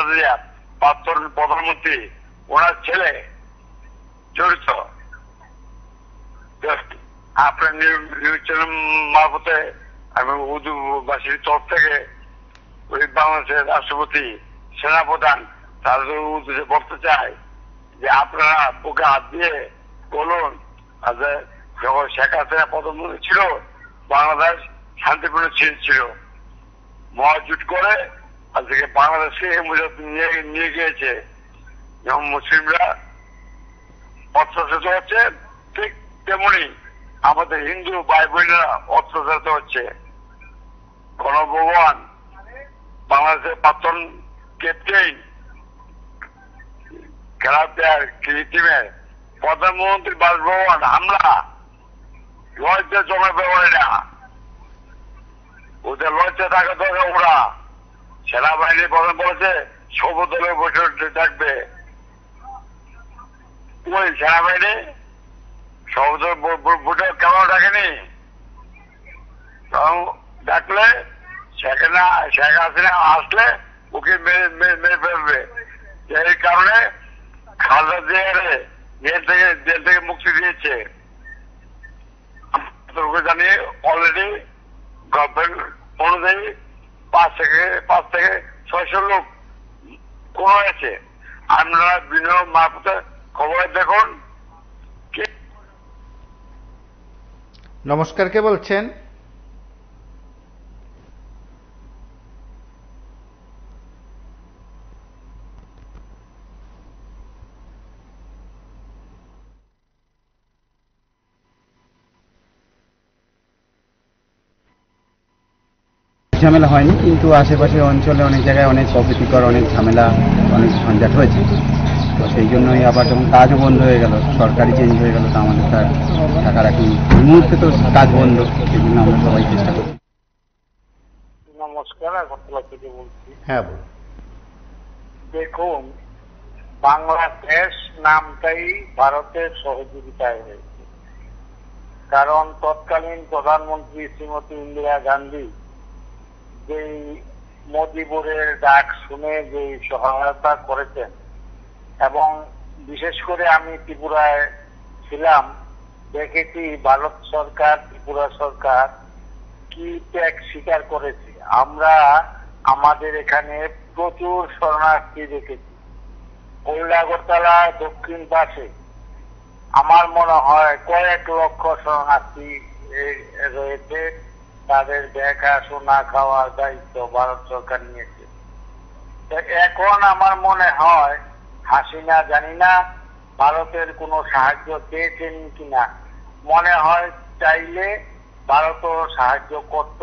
জিয়া প্রাক্তন প্রধানমন্ত্রী, ওনার ছেলে জড়িত। আপনার নিউজ চ্যানেল মারফতে আমি উর্দুবাসীর তরফ থেকে ওই বাংলাদেশের রাষ্ট্রপতি, সেনাপ্রধান তাদের উদ্দেশ্যে বলতে চাই যে আপনারা বুকে হাত দিয়ে বলুন, যখন শেখ হাসিনা প্রধানমন্ত্রী ছিল বাংলাদেশ শান্তিপূর্ণ ছিল। মহাজুট করে আজকে বাংলাদেশকে নিয়ে গিয়েছে। যেমন মুসলিমরা অত্যাচারিত হচ্ছে, ঠিক তেমনি আমাদের হিন্দু ভাই বোনেরা অত্যাচারিত হচ্ছে। গণভবন, বাংলাদেশের প্রাক্তন ক্যাপ্টেন, খেলার প্লেয়ার, টিমের প্রধানমন্ত্রী বাসভবন হামলা, লজ্জা জমা ব্যবহার। এটা ওদের লজ্জা থাকা দরকার। ওরা সেনাবাহিনী প্রধান বলেছে সর্বদলীয় বৈঠক ডাকবে। ওই সেনাবাহিনী সর্বদলীয় বৈঠক কেন ডাকেনি? ডাকলে শেখ হাসিনা আসলে ওকে মেরে ফেলবে। এই কারণে খালেদা জিয়ারে জেল থেকে মুক্তি দিয়েছে। জানিয়ে অলরেডি গভর্নমেন্ট অনুযায়ী 5 থেকে 600 লোক কোন হয়েছে। আপনারা বিনিয়োগ মারফতে খবর দেখুন। নমস্কার, কে বলছেন? ঝামেলা হয়নি, কিন্তু আশেপাশে অঞ্চলে অনেক জায়গায় অনেক অপ্রীতিকর, অনেক ঝামেলা, অনেক ঝঞ্ঝাট হয়েছে। তো সেই জন্যই আবার যখন কাজও বন্ধ হয়ে গেল, সরকারি চেঞ্জ হয়ে গেল, তো আমাদের তার টাকা রাখি এই মুহূর্তে তো কাজ বন্ধ। সেই জন্য আমরা সবাই চেষ্টা করি। নমস্কার, আগরতলা থেকে বলছি। হ্যাঁ বলুন। দেখুন, বাংলাদেশ নামটাই ভারতের সহযোগিতায় হয়েছে। কারণ তৎকালীন প্রধানমন্ত্রী শ্রীমতী ইন্দিরা গান্ধী যেই মোদিপুরের ডাক শুনে যে সহায়তা করেছেন, এবং বিশেষ করে আমি ত্রিপুরায় ছিলাম, দেখেছি ভারত সরকার, ত্রিপুরা সরকার কি ত্যাগ স্বীকার করেছে। আমরা আমাদের এখানে প্রচুর শরণার্থী দেখেছি। ওল্ড আগরতলা দক্ষিণ পাশে আমার মনে হয় কয়েক লক্ষ শরণার্থী রয়েছে। তাদের দেখাশোনা খাওয়ার দায়িত্ব ভারত সরকার নিয়েছে। এখন আমার মনে হয় হাসিনা, জানি না ভারতের কোনো সাহায্য পেয়েছেন কিনা, মনে হয় চাইলে ভারতও সাহায্য করত,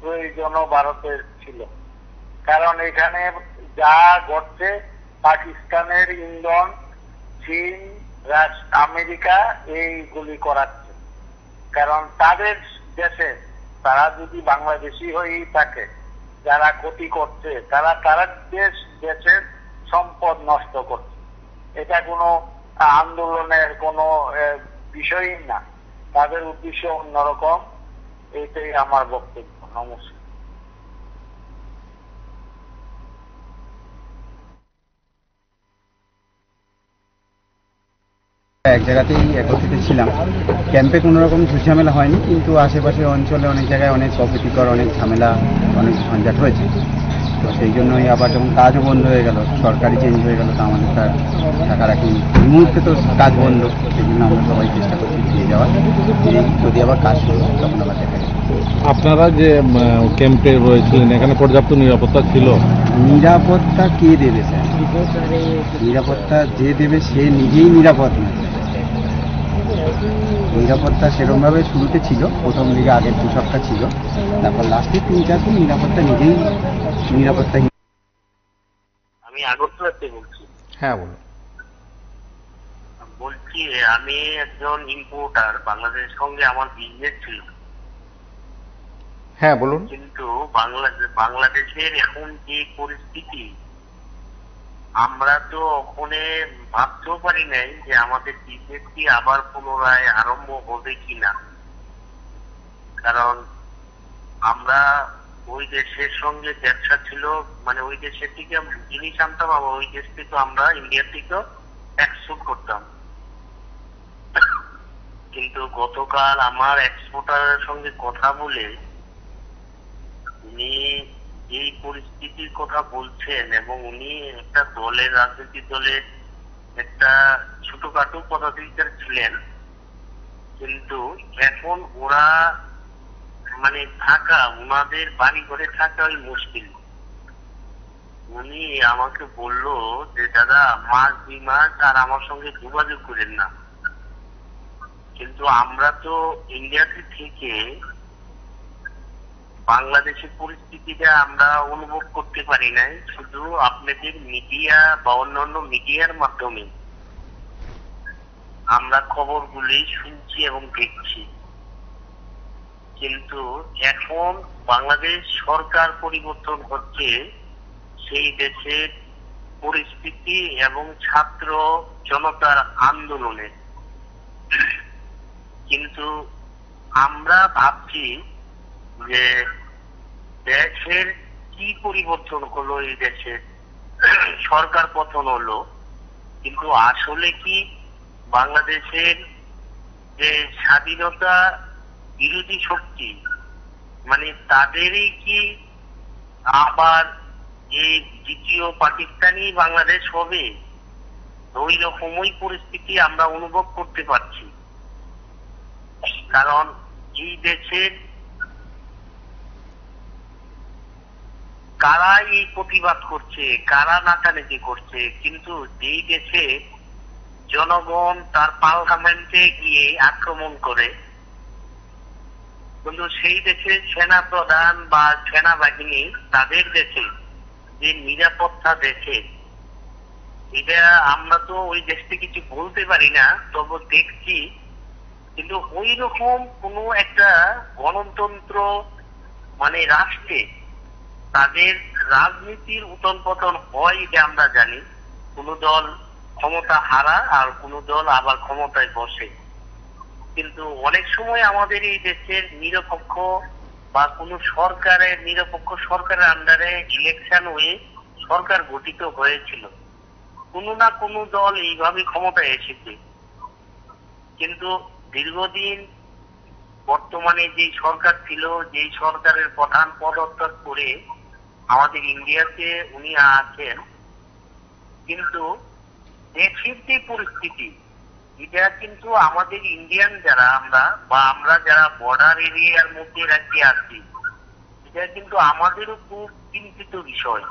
প্রয়োজনও ভারতের ছিল। কারণ এখানে যা ঘটছে, পাকিস্তানের ইন্ধন চীন, আমেরিকা এইগুলি করাচ্ছে। কারণ তাদের দেশে তারা যদি বাংলাদেশি হয়েই থাকে, যারা ক্ষতি করছে তারা তারা দেশের সম্পদ নষ্ট করছে। এটা কোনো আন্দোলনের কোনো বিষয়ই না, তাদের উদ্দেশ্য অন্যরকম। এইটাই আমার বক্তব্য। নমস্কার। এক জায়গাতেই একত্রিত ছিলাম। ক্যাম্পে কোনো রকম ঝুটঝামেলা হয়নি, কিন্তু আশেপাশের অঞ্চলে অনেক জায়গায় অনেক অপ্রীতিকর, অনেক ঝামেলা, অনেক ঝঞ্ঝাট হয়েছে। তো সেই জন্যই আবার যখন কাজও বন্ধ হয়ে গেল, সরকারি চেঞ্জ হয়ে গেল, তো আমাদের তার টাকা রাখি এই মুহূর্তে তো কাজ বন্ধ। সেই জন্য আমরা সবাই চেষ্টা করছি ফিরে যাওয়ার, যদি আবার কাজ শুরু হয় তখন আবার দেখা যাবে। আপনারা যে ক্যাম্পে রয়েছিলেন, এখানে পর্যাপ্ত নিরাপত্তা ছিল? নিরাপত্তা কে দেবে স্যার? নিরাপত্তা যে দেবে সে নিজেই নিরাপদ না। নিরাপত্তা সেরকমভাবে শুরুতে ছিল, প্রথম দিকে আগের 2 সপ্তাহ ছিল, তারপর লাস্টে 3-4 দিন নিরাপত্তা নিজেই নিরাপত্তা। আমি আগরতলাতে বলছি। হ্যাঁ বলুন। বলছি আমি একজন ইম্পোর্টার, বাংলাদেশের সঙ্গে আমার বিজনেস ছিল। হ্যাঁ বলুন। কিন্তু বাংলাদেশের এখন যে পরিস্থিতি, আমরা তো ওখানে ভাবতেও পারি নাই যে আমাদের বিজনেস কি আবার পুনরায় আরম্ভ হবে কিনা। কারণ আমরা ওই দেশের সঙ্গে ব্যবসা ছিল, মানে ওই দেশের থেকে জিনিস আনতাম, আবার ওই দেশ থেকে আমরা ইন্ডিয়া থেকেও এক্সপোর্ট করতাম। কিন্তু গতকাল আমার এক্সপোর্টারের সঙ্গে কথা বলে উনি এই পরিস্থিতির কথা বলছেন, এবং উনি একটা দলের, রাজনৈতিক দলের একটা ছোটখাটো পদাধিকার ছিলেন, কিন্তু এখন ওরা মানে থাকা, ওনাদের বাড়ি ঘরে থাকা ওই মুশকিল। উনি আমাকে বলল যে দাদা 1-2 মাস আর আমার সঙ্গে যোগাযোগ করেন না। কিন্তু আমরা তো ইন্ডিয়াতে থেকে বাংলাদেশের পরিস্থিতিটা আমরা অনুভব করতে পারি নাই, শুধু আপনাদের মিডিয়া বা অন্যান্য মিডিয়ার মাধ্যমে আমরা খবরগুলি শুনছি এবং দেখছি। কিন্তু এখন বাংলাদেশ সরকার পরিবর্তন হচ্ছে, সেই দেশের পরিস্থিতি এবং ছাত্র জনতার আন্দোলনে, কিন্তু আমরা ভাবছি যে দেশের কি পরিবর্তন হলো, এই দেশের সরকার পতন হলো, কিন্তু আসলে কি বাংলাদেশের যে স্বাধীনতা বিরোধী শক্তি, মানে তাদেরই কি আবার এই দ্বিতীয় পাকিস্তানি বাংলাদেশ হবে? ওই রকমই পরিস্থিতি আমরা অনুভব করতে পারছি। কারণ এই দেশের কারা এই প্রতিবাদ করছে, কারা নাচানাচি করছে, কিন্তু যেই দেশে জনগণ তার পার্লামেন্টে গিয়ে আক্রমণ করে, কিন্তু সেই দেশের সেনা প্রধান বা সেনাবাহিনী তাদের দেশে যে নিরাপত্তা দেখে, এটা আমরা তো ওই দেশকে কিছু বলতে পারি না, তবে দেখছি। কিন্তু ওই রকম কোন একটা গণতন্ত্র মানে রাষ্ট্রে তাদের রাজনীতির উত্থান পতন হয়, এটা আমরা জানি। কোন দল ক্ষমতা হারা আর কোন দল আবার ক্ষমতায় বসে। কিন্তু অনেক সময় আমাদের এই দেশের নিরপেক্ষ বা কোন সরকারের, নিরপেক্ষ সরকারের আন্ডারে ইলেকশন হয়ে সরকার গঠিত হয়েছিল, কোন না কোন দল এইভাবে ক্ষমতায় এসেছে। কিন্তু দীর্ঘদিন বর্তমানে যে সরকার ছিল, যে সরকারের প্রধান পদত্যাগ করে আমাদের ইন্ডিয়াতে উনি আছেন, কিন্তু দেশের যে পরিস্থিতি, এটা কিন্তু আমাদের ইন্ডিয়ান যারা আমরা বা আমরা যারা বর্ডার এরিয়ার মধ্যে রাজ্যে আছি, এটা কিন্তু আমাদেরও খুব চিন্তিত বিষয়।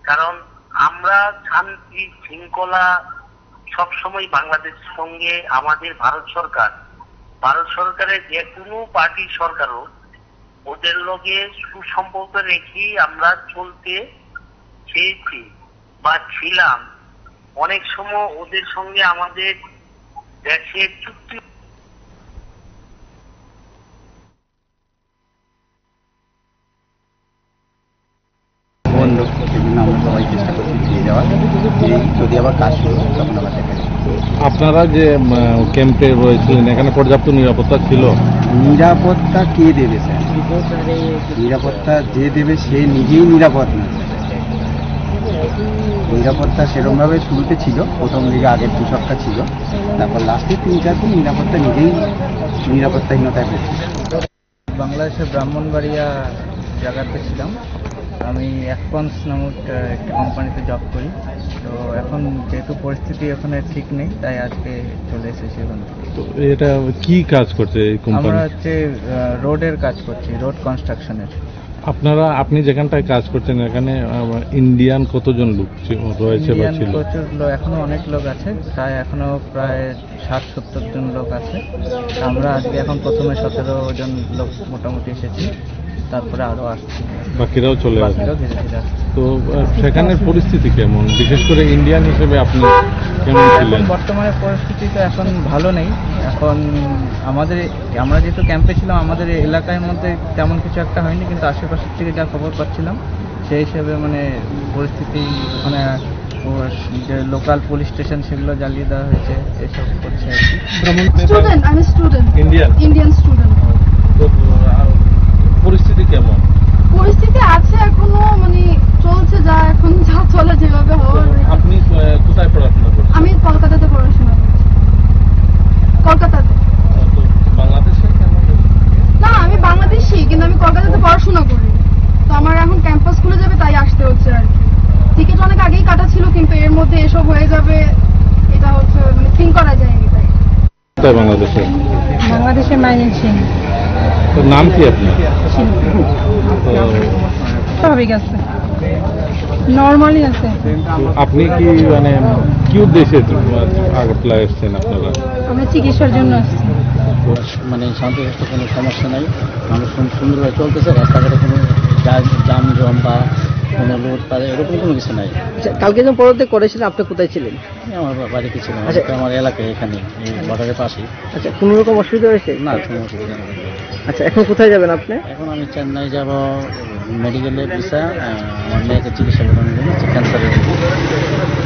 কারণ আমরা শান্তি শৃঙ্খলা সবসময় বাংলাদেশের সঙ্গে আমাদের ভারত সরকারের যে কোনো পার্টির সরকারও ওদের লগে সুসম্পর্ক রেখেই আমরা চলতে চেয়েছি বা ছিলাম। অনেক সময় ওদের সঙ্গে আমাদের দেশের চুক্তি আপনারা যে ক্যাম্পে রয়েছিলেন এখানে পর্যাপ্ত নিরাপত্তা ছিল? নিরাপত্তা কে দেবে স্যার? নিরাপত্তা যে দেবে সে নিজেই নিরাপদ না। নিরাপত্তা সেরকমভাবে শুরুতে ছিল, প্রথম দিকে আগের 2 সপ্তাহ ছিল, তারপর লাস্টে 3-4 দিন নিরাপত্তা নিজেই নিরাপত্তাহীনতায় পড়ছে। বাংলাদেশের ব্রাহ্মণবাড়িয়া জায়গাতে ছিলাম। আমি অ্যাকপন্স নামক একটা কোম্পানিতে জব করি। তো এখন যেহেতু পরিস্থিতি ওখানে ঠিক নেই, তাই আজকে চলে এসেছি ওখানে। তো এটা কি কাজ করছে এই কোম্পানি? আমরা হচ্ছে রোডের কাজ করছি, রোড কনস্ট্রাকশনের। আপনি যেখানটায় কাজ করছেন এখানে ইন্ডিয়ান কতজন লোক রয়েছে বা ছিল? প্রচুর লোক, এখনো অনেক লোক আছে, এখনো প্রায় 60-70 জন লোক আছে। আমরা আজকে এখন প্রথমে 17 জন লোক মোটামুটি এসেছি, তারপরে আরো আসছে, বাকিরাও চলে আসছে। ধীরে ধীরে আসছে। তো সেখানের পরিস্থিতি কেমন, বিশেষ করে ইন্ডিয়ান হিসেবে আপনি কেমন ছিলেন? বর্তমানে পরিস্থিতি তো এখন ভালো নেই। এখন আমরা যেহেতু ক্যাম্পে ছিলাম, আমাদের এলাকার মধ্যে তেমন কিছু একটা হয়নি, কিন্তু আশেপাশের থেকে যা খবর পাচ্ছিলাম সেই হিসেবে মানে পরিস্থিতি ওখানে যে লোকাল পুলিশ স্টেশন সেগুলো জ্বালিয়ে দেওয়া হয়েছে, এসব করছে আর কি। Indian student. তো পরিস্থিতি কেমন? পরিস্থিতি আছে এখনো, মানে চলছে, এখন যা চলে যেভাবে হওয়ার। আপনি কোথায় পড়াশোনা করছেন? আমি কলকাতাতে পড়াশোনা করছি। কলকাতাতে। বাংলাদেশে? না, আমি বাংলাদেশি, কিন্তু আমি কলকাতাতে পড়াশোনা করি। তো আমার এখন ক্যাম্পাস খুলে যাবে, তাই আসতে হচ্ছে আর কি। টিকিট অনেক আগেই কাটা ছিল, কিন্তু এর মধ্যে এসব হয়ে যাবে এটা হচ্ছে মানে থিঙ্ক করা যায়নি। তাই বাংলাদেশে মাইনিং সিং। নাম কি আপনার? স্বাভাবিক আছে, নর্মালি আছে। আপনি কি মানে কি উদ্দেশ্যে আগরতলা এসছেন আপনারা? আমরা চিকিৎসার জন্য আসছি। মানে শান্তিপূর্ণ কোনো সমস্যা নাই, মানুষ সুন্দরভাবে চলতেছে, রাস্তাঘাটে কোনো যানজট বা কোনো লোড পারে এরকম কোনো কিছু নাই। কালকে যখন পরবর্তী করেছিলেন আপনি কোথায় ছিলেন? আমার বাড়িতে ছিলাম, আমার এলাকায় এখানে বর্ডারের পাশেই। আচ্ছা, কোনো রকম অসুবিধা হয়েছে? না, কোনো অসুবিধা নেই। আচ্ছা, এখন কোথায় যাবেন আপনি? এখন আমি চেন্নাই যাব, মেডিকেলের ভিসা, আমার মেয়েকে চিকিৎসা করানোর জন্য, ক্যান্সারের।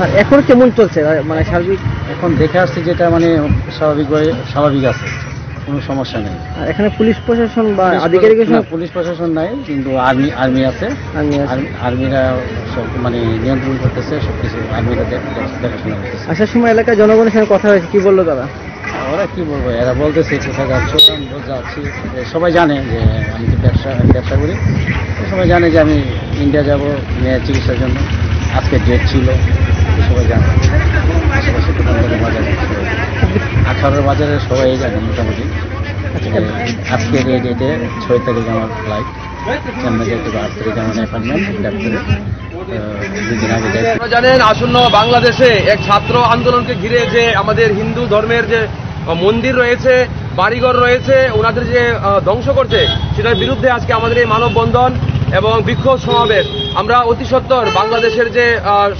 আর এখন কেমন চলছে মানে সার্বিক? এখন দেখে আসছি যেটা মানে স্বাভাবিক আছে, কোনো সমস্যা নেই। আর এখানে পুলিশ প্রশাসন বা আধিকারিক? পুলিশ প্রশাসন নাই, কিন্তু আর্মি আছে। আর্মিরা সব মানে নিয়ন্ত্রণ করতেছে, সবকিছু আর্মিরা দেখাশোনা করতেছে। আসার সময় এলাকায় জনগণের সঙ্গে কথা হয়েছে, কি বললো তারা? ওরা কি বলবো, এরা বলতেছে কোথায় যাচ্ছ, যাচ্ছি। সবাই জানে যে আমি তো ব্যবসা করি, সবাই জানে যে আমি ইন্ডিয়া যাব মেয়ের চিকিৎসার জন্য। আজকে ডেট ছিল, সবাই জানে। আশেপাশে দোকানদারের বাজারে 18 বাজারে সবাই জানে মোটামুটি। আজকের এই ডেটে 6 তারিখ আমার ফ্লাইট, চেন্নাই যেতে 8 তারিখ আমার অ্যাপয়েন্টমেন্ট ডাক্তারের। আপনারা জানেন আসন্ন বাংলাদেশে এক ছাত্র আন্দোলনকে ঘিরে যে আমাদের হিন্দু ধর্মের যে মন্দির রয়েছে, বাড়িঘর রয়েছে, ওনাদের যে ধ্বংস করছে, সেটার বিরুদ্ধে আজকে আমাদের এই মানববন্ধন এবং বিক্ষোভ সমাবেশ। আমরা অতি সত্বর বাংলাদেশের যে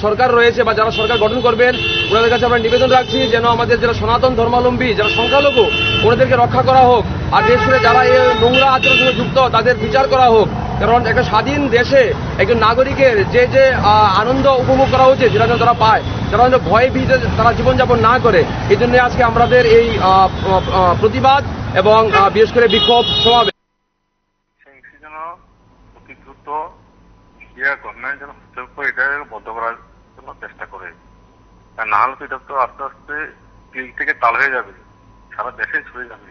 সরকার রয়েছে বা যারা সরকার গঠন করবেন, ওনাদের কাছে আমরা নিবেদন রাখছি যেন আমাদের যারা সনাতন ধর্মাবলম্বী, যারা সংখ্যালঘু, ওনাদেরকে রক্ষা করা হোক। আর বিশেষ করে যারা এই নোংরা আচরণের সঙ্গে যুক্ত, তাদের বিচার করা হোক। কারণ একটা স্বাধীন দেশে একজন নাগরিকের যে আনন্দ উপভোগ করা উচিত, সেটা যেন তারা পায়, যারা যেন ভয়ে ভীতে তারা জীবনযাপন না করে। এই জন্য আজকে আমাদের এই প্রতিবাদ এবং বিশেষ করে বিক্ষোভ সমাবেশ। গভর্নমেন্ট যেন হস্তক্ষেপ করে এটা বন্ধ করার জন্য চেষ্টা করে, না হলে তো এটা তো আস্তে আস্তে ক্লিক থেকে তাল হয়ে যাবে, সারা দেশে ছড়ে যাবে।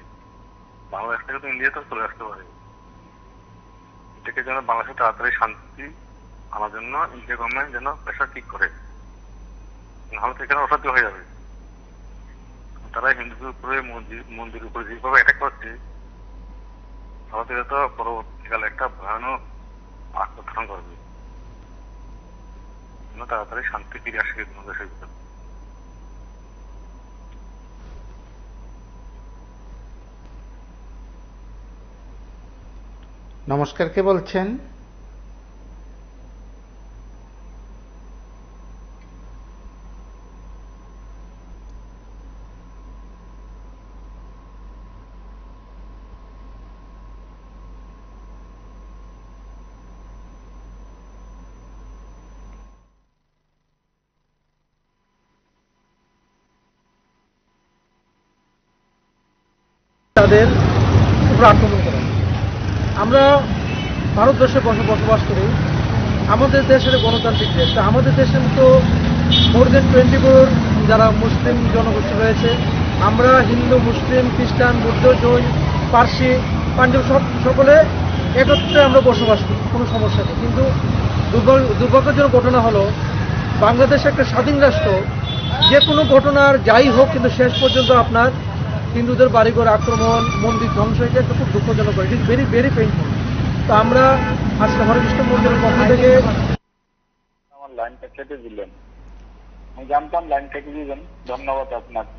বাংলাদেশ থেকে তো ইন্ডিয়াতে চলে আসতে পারে। এটাকে যেন বাংলাদেশে তাড়াতাড়ি শান্তি আনার জন্য ইন্ডিয়া গভর্নমেন্ট যেন প্রেশার ঠিক করে, নাহলে তো এখানে অশান্তি হয়ে যাবে। তারা হিন্দুদের উপরে মন্দিরের উপরে যেভাবে অ্যাটাক করছে, তাহলে তো পরবর্তীকালে একটা ভয়ানক আত্মধারণ করবে। তাড়াতাড়ি শান্তি ফিরে আসে দেশের ভিতরে। নমস্কার, কে বলছেন? তাদের উপর আক্রমণ করা। আমরা ভারতবর্ষে বসবাস করি, আমাদের দেশের গণতান্ত্রিক দেশ। তা আমাদের দেশের মতো মোর দেন 24 যারা মুসলিম জনগোষ্ঠী রয়েছে, আমরা হিন্দু, মুসলিম, খ্রিস্টান, বৌদ্ধ, জৈন, পার্সি, পাঞ্জাব সকলে একত্রে আমরা বসবাস করি, কোনো সমস্যা নেই। কিন্তু দুর্ভাগ্যজনক ঘটনা হলো বাংলাদেশ একটা স্বাধীন রাষ্ট্র, যে কোনো ঘটনার যাই হোক কিন্তু শেষ পর্যন্ত আপনার হিন্দুদের বাড়িঘর আক্রমণ, মন্দির ধ্বংস, এটা একটা খুব দুঃখজনক। It is very very painful. তো আমরা আজকে হরেকৃষ্ণ মন্দিরের পক্ষ থেকে আমার লাইনটা কেটে দিলেন, আমি জানতাম লাইন কেটে দিবেন, ধন্যবাদ আপনাকে।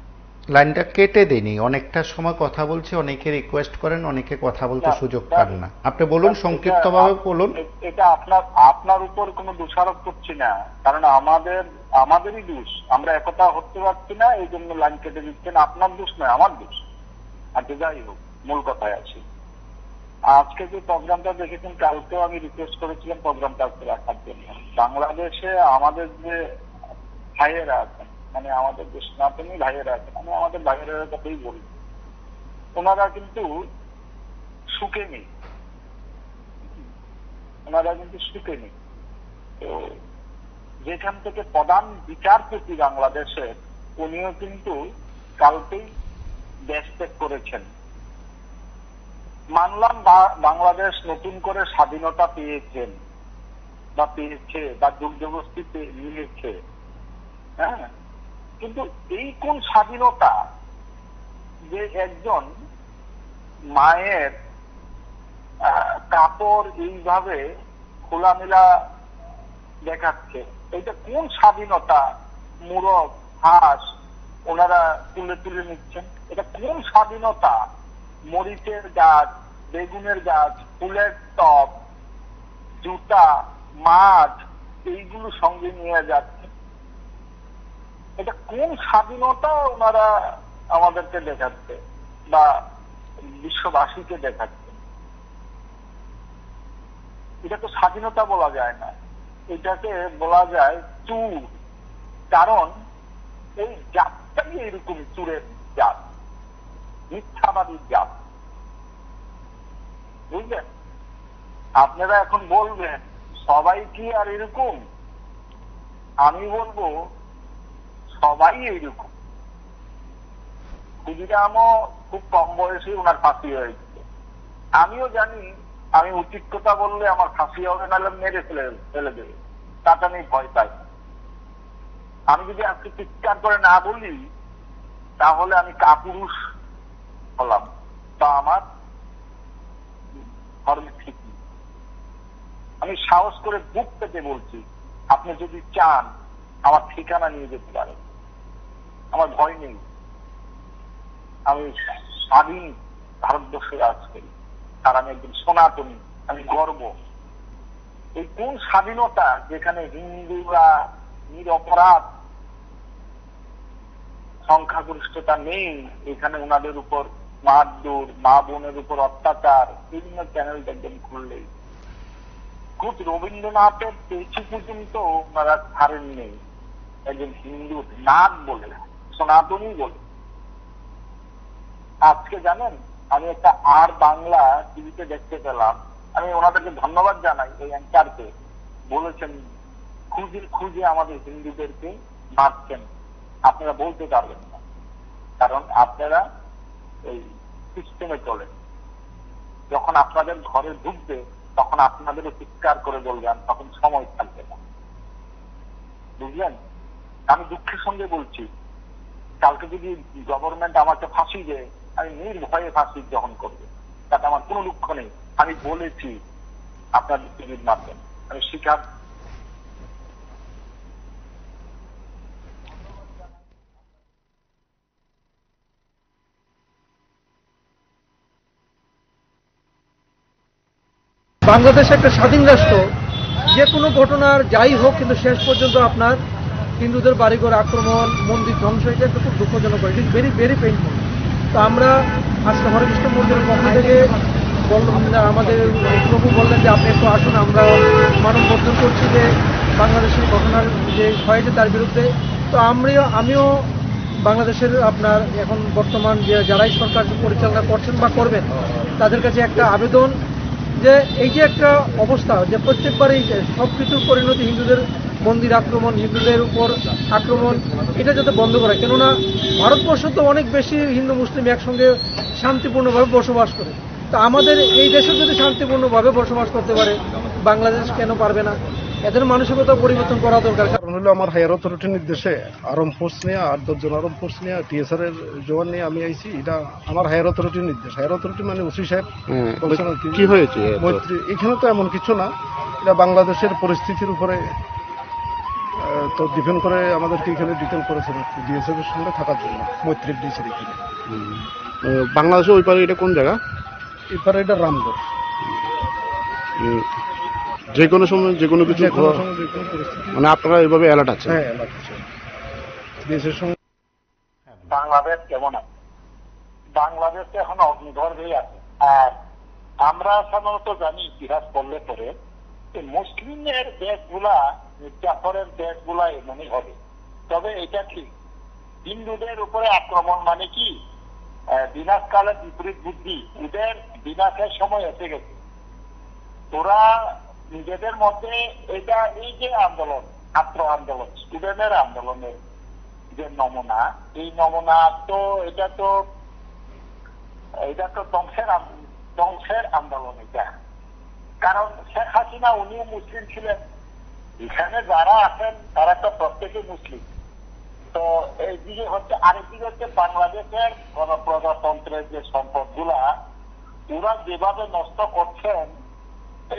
লাইনটা কেটে দেনি, অনেকটা সময় কথা বলছি, অনেকে রিকোয়েস্ট করেন, অনেকে কথা বলতে সুযোগ পান না। আপনি বলুন, সংক্ষিপ্তভাবে বলুন। এটা আপনার উপর কোনো দোষারোপ করছি না, কারণ আমাদেরই দোষ, আমরা একতা হতে পারছি না, এই জন্য লাইন কেটে দিচ্ছেন। আপনার দোষ নয়, আমার দোষ। আচ্ছা যাই হোক, মূল কথায় আছি। আজকে যে প্রোগ্রামটা দেখেছেন, কালকেও আমি রিকোয়েস্ট করেছিলাম প্রোগ্রামটা আজকে রাখার জন্য। বাংলাদেশে আমাদের যে ভাইয়েরা আছেন, মানে আমাদের যে সনাতনী ভাইয়েরা আছেন, আমি আমাদের ভাইয়েরা কথাই বলি, ওনারা কিন্তু সুখে নেই, তো যেখান থেকে প্রধান বিচারপতি বাংলাদেশের, উনিও কিন্তু কালকেই দেশ ত্যাগ করেছেন। মানলাম বাংলাদেশ নতুন করে স্বাধীনতা পেয়েছেন বা পেয়েছে বা দুর্যোগস্তি নিয়েছে, হ্যাঁ, কিন্তু এই কোন স্বাধীনতা যে একজন মায়ের কাপড় এইভাবে খোলামেলা দেখাচ্ছে, এটা কোন স্বাধীনতা? মুরগ, হাঁস ওনারা তুলে তুলে নিচ্ছেন, এটা কোন স্বাধীনতা? মরিচের গাছ, বেগুনের গাছ, ফুলের টব, জুতা, মাছ এইগুলো সঙ্গে নিয়ে যাচ্ছে, এটা কোন স্বাধীনতা ওনারা আমাদেরকে দেখাচ্ছে বা বিশ্ববাসীকে দেখাচ্ছে? এটা তো স্বাধীনতা বলা যায় না, এটাকে বলা যায় চুর। কারণ এই জাতটাই এরকম চুরের জাত, মিথ্যাবাদীর জাত, বুঝলেন? আপনারা এখন বলবেন সবাই কি আর এরকম? আমি বলবো সবাই এইরকম। ক্ষুদিরামও খুব কম বয়সে ওনার ফাঁসি হয়েছে। আমিও জানি আমি উচিত কথা বললে আমার ফাঁসি হবে, নাহলে মেরে ফেলে দেবে, তাতে আমি ভয় পাই। আমি যদি আজকে চিৎকার করে না বলি তাহলে আমি কাপুরুষ হলাম, তা আমার ধর্মে ঠিক নেই। আমি সাহস করে বুক পেতে বলছি, আপনি যদি চান আমার ঠিকানা নিয়ে যেতে পারেন, আমার ভয় নেই। আমি স্বাধীন ভারতবর্ষে রাজ করি, আর আমি একজন সনাতনী, আমি গর্ব। এই কোন স্বাধীনতা যেখানে হিন্দুরা নিরপরাধ, সংখ্যাগরিষ্ঠতা নেই, এখানে ওনাদের উপর মারধর, মা বোনের উপর অত্যাচার, বিভিন্ন চ্যানেল দেখবেন খুললেই। খুব রবীন্দ্রনাথের পেছু পর্যন্ত ওনারা ছাড়েন নেই, একজন হিন্দু নাথ বলে, সনাতনী বলে। আজকে জানেন আমি একটা আর বাংলা টিভিতে দেখতে পেলাম, আমি ওনাদেরকে ধন্যবাদ জানাই, এই অ্যাঙ্কারকে, বলেছেন খুঁজে খুঁজে আমাদের হিন্দুদেরকে মারছেন। আপনারা বলতে পারবেন না, কারণ আপনারা এই সিস্টেমে চলেন। যখন আপনাদের ঘরে ঢুকবে তখন আপনাদেরও চিৎকার করে বলবেন, তখন সময় থাকবে না, বুঝলেন? আমি দুঃখের সঙ্গে বলছি, কালকে যদি গভর্নমেন্ট আমাকে ফাঁসি দেয়, আমি নির্ভয়ে ফাঁসি গ্রহণ করবো, তাতে আমার কোনো দুঃখ নেই। আমি বলেছি আপনাদের টিভির মাধ্যমে, আমি স্বীকার। বাংলাদেশ একটা স্বাধীন রাষ্ট্র, যে কোনো ঘটনার যাই হোক কিন্তু শেষ পর্যন্ত আপনার হিন্দুদের বাড়িঘর আক্রমণ, মন্দির ধ্বংস, এটা একটা খুব দুঃখজনক। It is very very painful. তো আমরা আজকে হরেকৃষ্ণ মন্দিরের পক্ষ থেকে আমাদের প্রভু বললেন যে আপনি একটু আসুন, আমরা মানববন্ধন করছি যে বাংলাদেশের ঘটনার যে হয়েছে তার বিরুদ্ধে। তো আমিও বাংলাদেশের আপনার এখন বর্তমান যে যারাই সরকার পরিচালনা করছেন বা করবেন তাদের কাছে একটা আবেদন যে এই যে একটা অবস্থা যে প্রত্যেকবারই সব কিছুর পরিণতি হিন্দুদের মন্দির আক্রমণ, হিন্দুদের উপর আক্রমণ, এটা যাতে বন্ধ করে। কেননা ভারতবর্ষ তো অনেক বেশি হিন্দু মুসলিম একসঙ্গে শান্তিপূর্ণভাবে বসবাস করে। তো আমাদের এই দেশে যদি শান্তিপূর্ণভাবে বসবাস করতে পারে, বাংলাদেশ কেন পারবে না? এদের মানসিকতা পরিবর্তন করা দরকার। কারণ হলো আমার হায়ার অথরিটির নির্দেশে আর্ম ফোর্স নিয়ে 8-10 জন আর্ম ফোর্স নিয়ে টিএসআর এর জওয়ান নিয়ে আমি আইছি। এটা আমার হায়ার অথরিটির নির্দেশ। হায়ার অথরিটি মানে ওসি সাহেব বলছেন আর কি হয়েছে মৈত্রী। এখানে তো এমন কিছু না, এটা বাংলাদেশের পরিস্থিতির উপরে তো ডিপেন্ড করে আমাদেরকে এখানে ডিটেল করেছেন ডিএসএফ এর সঙ্গে থাকার জন্য মৈত্রীর ডিসির এখানে। বাংলাদেশে ওই পারে এটা কোন জায়গা? এই পারে এটা রামগড়। যে কোনো সময় যে কোনো কিছু পরিস্থিতি মানে আপনারা এইভাবে অ্যালার্ট আছে? হ্যাঁ, অ্যালার্ট আছে। দেশের সঙ্গে বাংলাদেশ কেমন আছে? বাংলাদেশ তো এখন অগ্নিগর্ভেই আছে। আর আমরা সাধারণত জানি ইতিহাস পড়লে পরে মুসলিমের দেশগুলা জাফরের দেশগুলা এমনই হবে। তবে এটা ঠিক, হিন্দুদের উপরে আক্রমণ মানে কি বিনাশকালে বিপরীত বুদ্ধি, ওদের বিনাশের সময় এসে গেছে। ওরা নিজেদের মধ্যে এটা এই যে আন্দোলন, ছাত্র আন্দোলন, স্টুডেন্টের আন্দোলনের যে নমুনা, এই নমুনা তো এটা তো ধ্বংসের আন্দোলন এটা। কারণ শেখ হাসিনা উনিও মুসলিম ছিলেন, এখানে যারা আছেন তারা তো প্রত্যেকে মুসলিম। তো এইদিকে হচ্ছে, আরেকদিকে হচ্ছে বাংলাদেশের গণপ্রজাতন্ত্রের যে সম্পদ গুলা ওরা যেভাবে নষ্ট করছেন,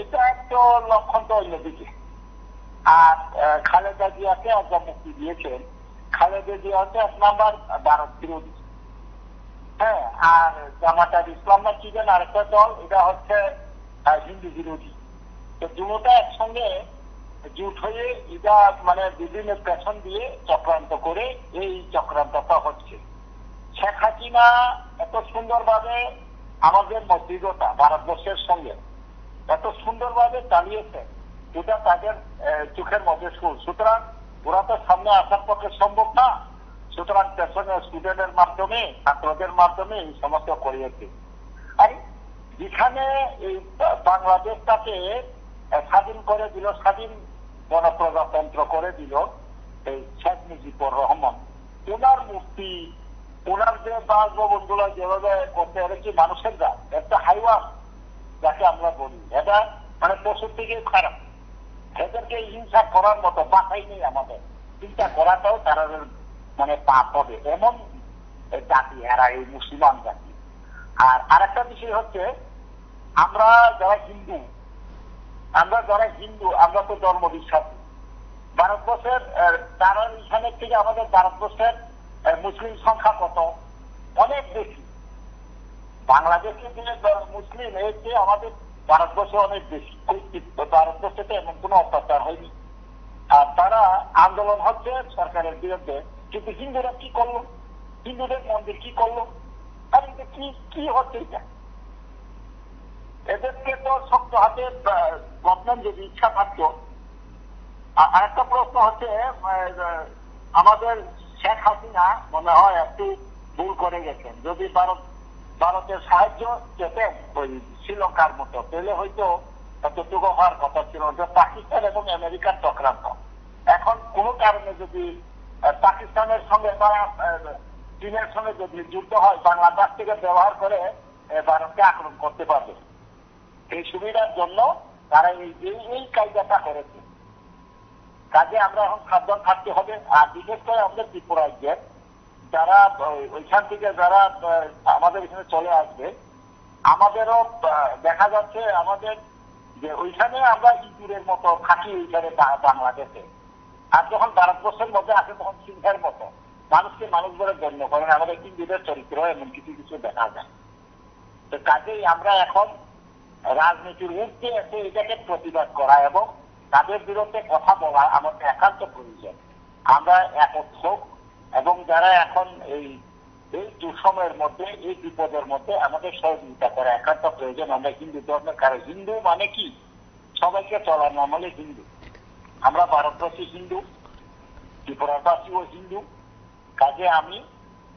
এটা তো লক্ষণ তো অন্যদিকে। আর খালেদা জিয়াকে একদম মুক্তি দিয়েছেন। খালেদা জিয়া হচ্ছে 1 নম্বর ভারত বিরোধী। হ্যাঁ, আর জামাতার ইসলাম না কি যেন আরেকটা দল, এটা হচ্ছে হিন্দু বিরোধী। তো দুটোটা একসঙ্গে জুট হয়ে এটা মানে বিভিন্ন পেছন দিয়ে চক্রান্ত করে এই চক্রান্তটা হচ্ছে। শেখ হাসিনা এত সুন্দরভাবে আমাদের মধ্যগতা ভারতবর্ষের সঙ্গে এত সুন্দরভাবে চালিয়েছে, এটা তাদের চোখের মধ্যে সুর। সুতরাং ওরা তো সামনে আসার পক্ষে সম্ভব না। সুতরাং পেছনে স্টুডেন্টের মাধ্যমে, ছাত্রদের মাধ্যমে এই সমস্ত করিয়েছে। আর যেখানে এই বাংলাদেশটাকে স্বাধীন করে দিল, স্বাধীন গণপ্রজাতন্ত্র করে দিল এই শেখ মুজিবুর রহমান, ওনার মূর্তি, ওনার যে বাসভবনগুলো যেভাবে করতে হয়েছে মানুষের জাত, একটা হাইওয়ান যাকে আমরা বলি, এটা মানে পশুর থেকে খারাপ। এদেরকে হিংসা করার মতো বাসাই নেই আমাদের, চিন্তা করাটাও তারা মানে পাপ হবে এমন জাতি এরা, এই মুসলমান জাতি। আর আরেকটা বিষয় হচ্ছে আমরা যারা হিন্দু, আমরা তো ধর্ম বিশ্বাসী। ভারতবর্ষের তারা এখানের থেকে আমাদের ভারতবর্ষের মুসলিম সংখ্যা কত? অনেক বেশি। বাংলাদেশের যে মুসলিম এর চেয়ে আমাদের ভারতবর্ষে অনেক বেশি। ভারতবর্ষে তো এমন কোনো অত্যাচার হয়নি। আর তারা আন্দোলন হচ্ছে সরকারের বিরুদ্ধে, কিন্তু হিন্দুরা কি করলো? হিন্দুদের মন্দির কি করলো? আর এটা কি হচ্ছে? এটা এদেরকে তো শক্ত হাতে গভর্নমেন্ট যদি ইচ্ছা থাকতো। আরেকটা প্রশ্ন হচ্ছে, আমাদের শেখ হাসিনা মনে হয় একটু ভুল করে গেছেন। যদি ভারতের সাহায্য পেতেন ওই শ্রীলঙ্কার মতো, তাহলে হয়তো এতটুকু হওয়ার কথা ছিল। যে পাকিস্তান এবং আমেরিকার চক্রান্ত, এখন কোনো কারণে যদি পাকিস্তানের সঙ্গে বা চীনের সঙ্গে যদি যুদ্ধ হয়, বাংলাদেশ থেকে ব্যবহার করে ভারতকে আক্রমণ করতে পারবে। এই সুবিধার জন্য তারা এই কায়দাটা করেছে। কাজে আমরা এখন সাবধান থাকতে হবে। আর বিশেষ করে আমাদের ত্রিপুরা রাজ্যের যারা ওইখান থেকে যারা আমাদের এখানে চলে আসবে, আমাদেরও দেখা যাচ্ছে আমাদের যে ওইখানে আমরা ইঁদুরের মতো থাকি ওইখানে বাংলাদেশে। আর যখন ভারতবর্ষের মধ্যে আসে তখন সিংহের মতো মানুষকে মানুষ বলে গণ্য করেন। আমাদের হিন্দুদের চরিত্র এমন কিছু কিছু দেখা যায়। তো কাজেই আমরা এখন রাজনীতির ঊর্ধ্বে এসে এটাকে প্রতিবাদ করা এবং তাদের বিরুদ্ধে কথা বলা আমাদের একান্ত প্রয়োজন। আমরা একত্র হোক এবং যারা এখন এই দুঃসময়ের মধ্যে, এই বিপদের মধ্যে আমাদের সহযোগিতা করা একান্ত প্রয়োজন। আমরা হিন্দু ধর্মের কারণ হিন্দু মানে কি? সবাইকে চলার নাম হলে হিন্দু। আমরা ভারতবাসী হিন্দু, ত্রিপুরাবাসীও হিন্দু, কাজে আমি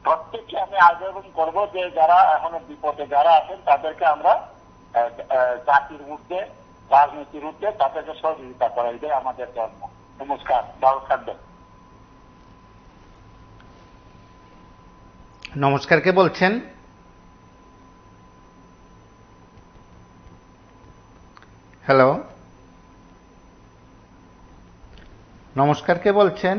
প্রত্যেককে আমি আবেদন করব যে যারা এখনো বিপদে যারা আছেন তাদেরকে আমরা জাতির ঊর্ধ্বে রাজনীতির ঊর্ধ্বে তাদেরকে সহযোগিতা করা, এটাই আমাদের ধর্ম। নমস্কার, ভালো থাকবেন। নমস্কার, কে বলছেন? হ্যালো, নমস্কার, কে বলছেন?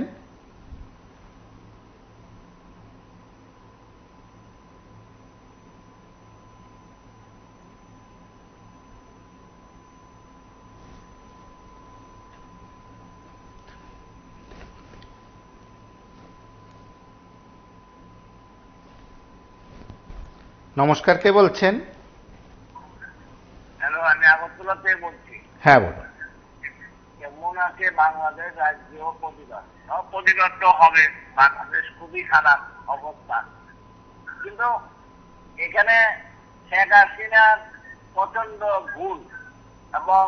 নমস্কার, কে বলছেন? হ্যালো, আমি আগরতলা থেকে বলছি। হ্যাঁ, বলুন। কেমন আছে বাংলাদেশ রাজ্য? প্রতিবাদ তো হবে, বাংলাদেশ খুবই খারাপ অবস্থা, কিন্তু এখানে শেখ হাসিনার প্রচন্ড ভুল এবং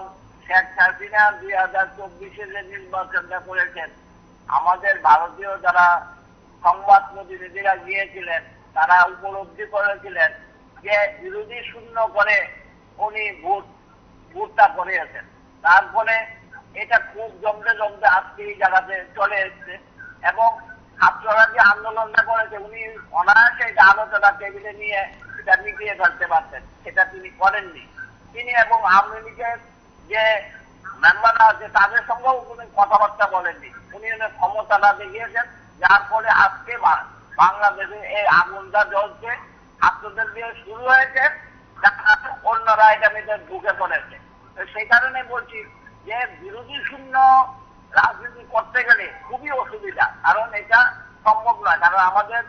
শেখ হাসিনা 2024 যে নির্বাচনটা করেছেন, আমাদের ভারতীয় যারা সংবাদ প্রতিনিধিরা গিয়েছিলেন তারা উপলব্ধি করেছিলেন যে বিরোধী শূন্য করে উনি ভোটটা করিয়েছেন। তারপরে এটা খুব জমতে জমতে আজকে এই জায়গাতে চলে এসছে এবং ছাত্ররা যে আন্দোলনটা করেছে উনি অনায়াসে এটা আলোচনা টেবিলে নিয়ে এটা মিটিয়ে ফেলতে পারতেন, সেটা তিনি করেননি। তিনি এবং আওয়ামী লীগের যে মেম্বাররা আছে তাদের সঙ্গেও উনি কথাবার্তা বলেননি। উনি ক্ষমতাটা দেখিয়েছেন, যার ফলে আজকে বাংলাদেশে এই আগুনটা জ্বলছে, ছাত্রদের দিয়ে শুরু হয়েছে, অন্যরা এটা মেয়েদের ঢুকে পড়েছে। সেই কারণে বলছি যে বিরোধী শূন্য রাজনীতি করতে গেলে খুবই অসুবিধা, কারণ এটা সম্ভব নয়। কারণ আমাদের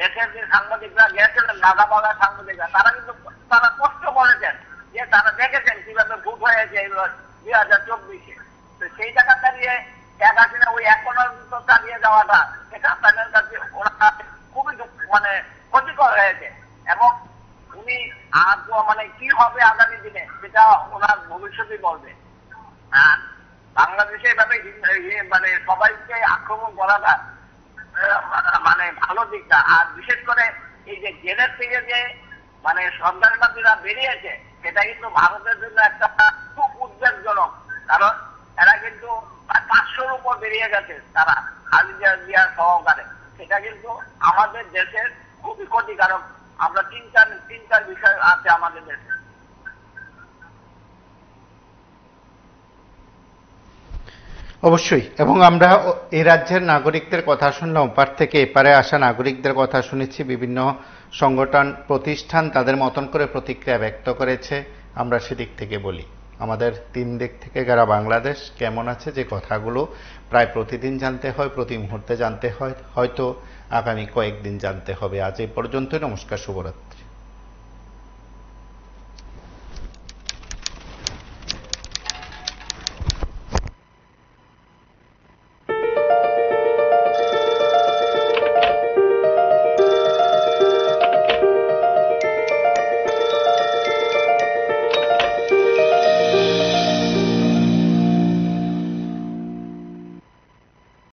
দেশের যে সাংবাদিকরা গিয়েছিলেন, নাগাবাগা সাংবাদিকরা, তারা কিন্তু তারা কষ্ট বলেছেন যে তারা দেখেছেন কিভাবে ভোট হয়েছে 2024-এ। তো সেই জায়গা দাঁড়িয়ে শেখ হাসিনা ওই একনার চালিয়ে যাওয়াটা এটা তাদের কাছে ওরা খুবই ক্ষতিকর হয়েছে এবং উনি কি হবে আগামী দিনে সেটা ওনার ভবিষ্যতেই বলবে। আর বাংলাদেশে এভাবে সবাইকে আক্রমণ করাটা ভালো দিকটা। আর বিশেষ করে এই যে জেলের থেকে যে সন্ত্রাসবাদীরা বেরিয়েছে সেটা কিন্তু ভারতের জন্য একটা খুব উদ্বেগজনক, কারণ এরা কিন্তু 500-র উপর বেরিয়ে গেছে তারা খালেদা জিয়া সহকারে। সেটা কিন্তু আমাদের দেশের খুবই ক্ষতিকারক। আমরা তিনটার বিষয় আছে আমাদের দেশে। অবশ্যই, এবং আমরা এই রাজ্যের নাগরিকদের কথা শুনলাম, ওপার থেকে এপারে আসা নাগরিকদের কথা শুনেছি, বিভিন্ন সংগঠন প্রতিষ্ঠান তাদের মতন করে প্রতিক্রিয়া ব্যক্ত করেছে। আমরা সেদিক থেকে বলি, আমাদের তিন দিক থেকে যারা বাংলাদেশ কেমন আছে যে কথাগুলো প্রায় প্রতিদিন জানতে হয়, প্রতি মুহূর্তে জানতে হয়, হয়তো আগামী কয়েকদিন জানতে হবে। আজ এই পর্যন্তই। নমস্কার, শুভরাত্রি।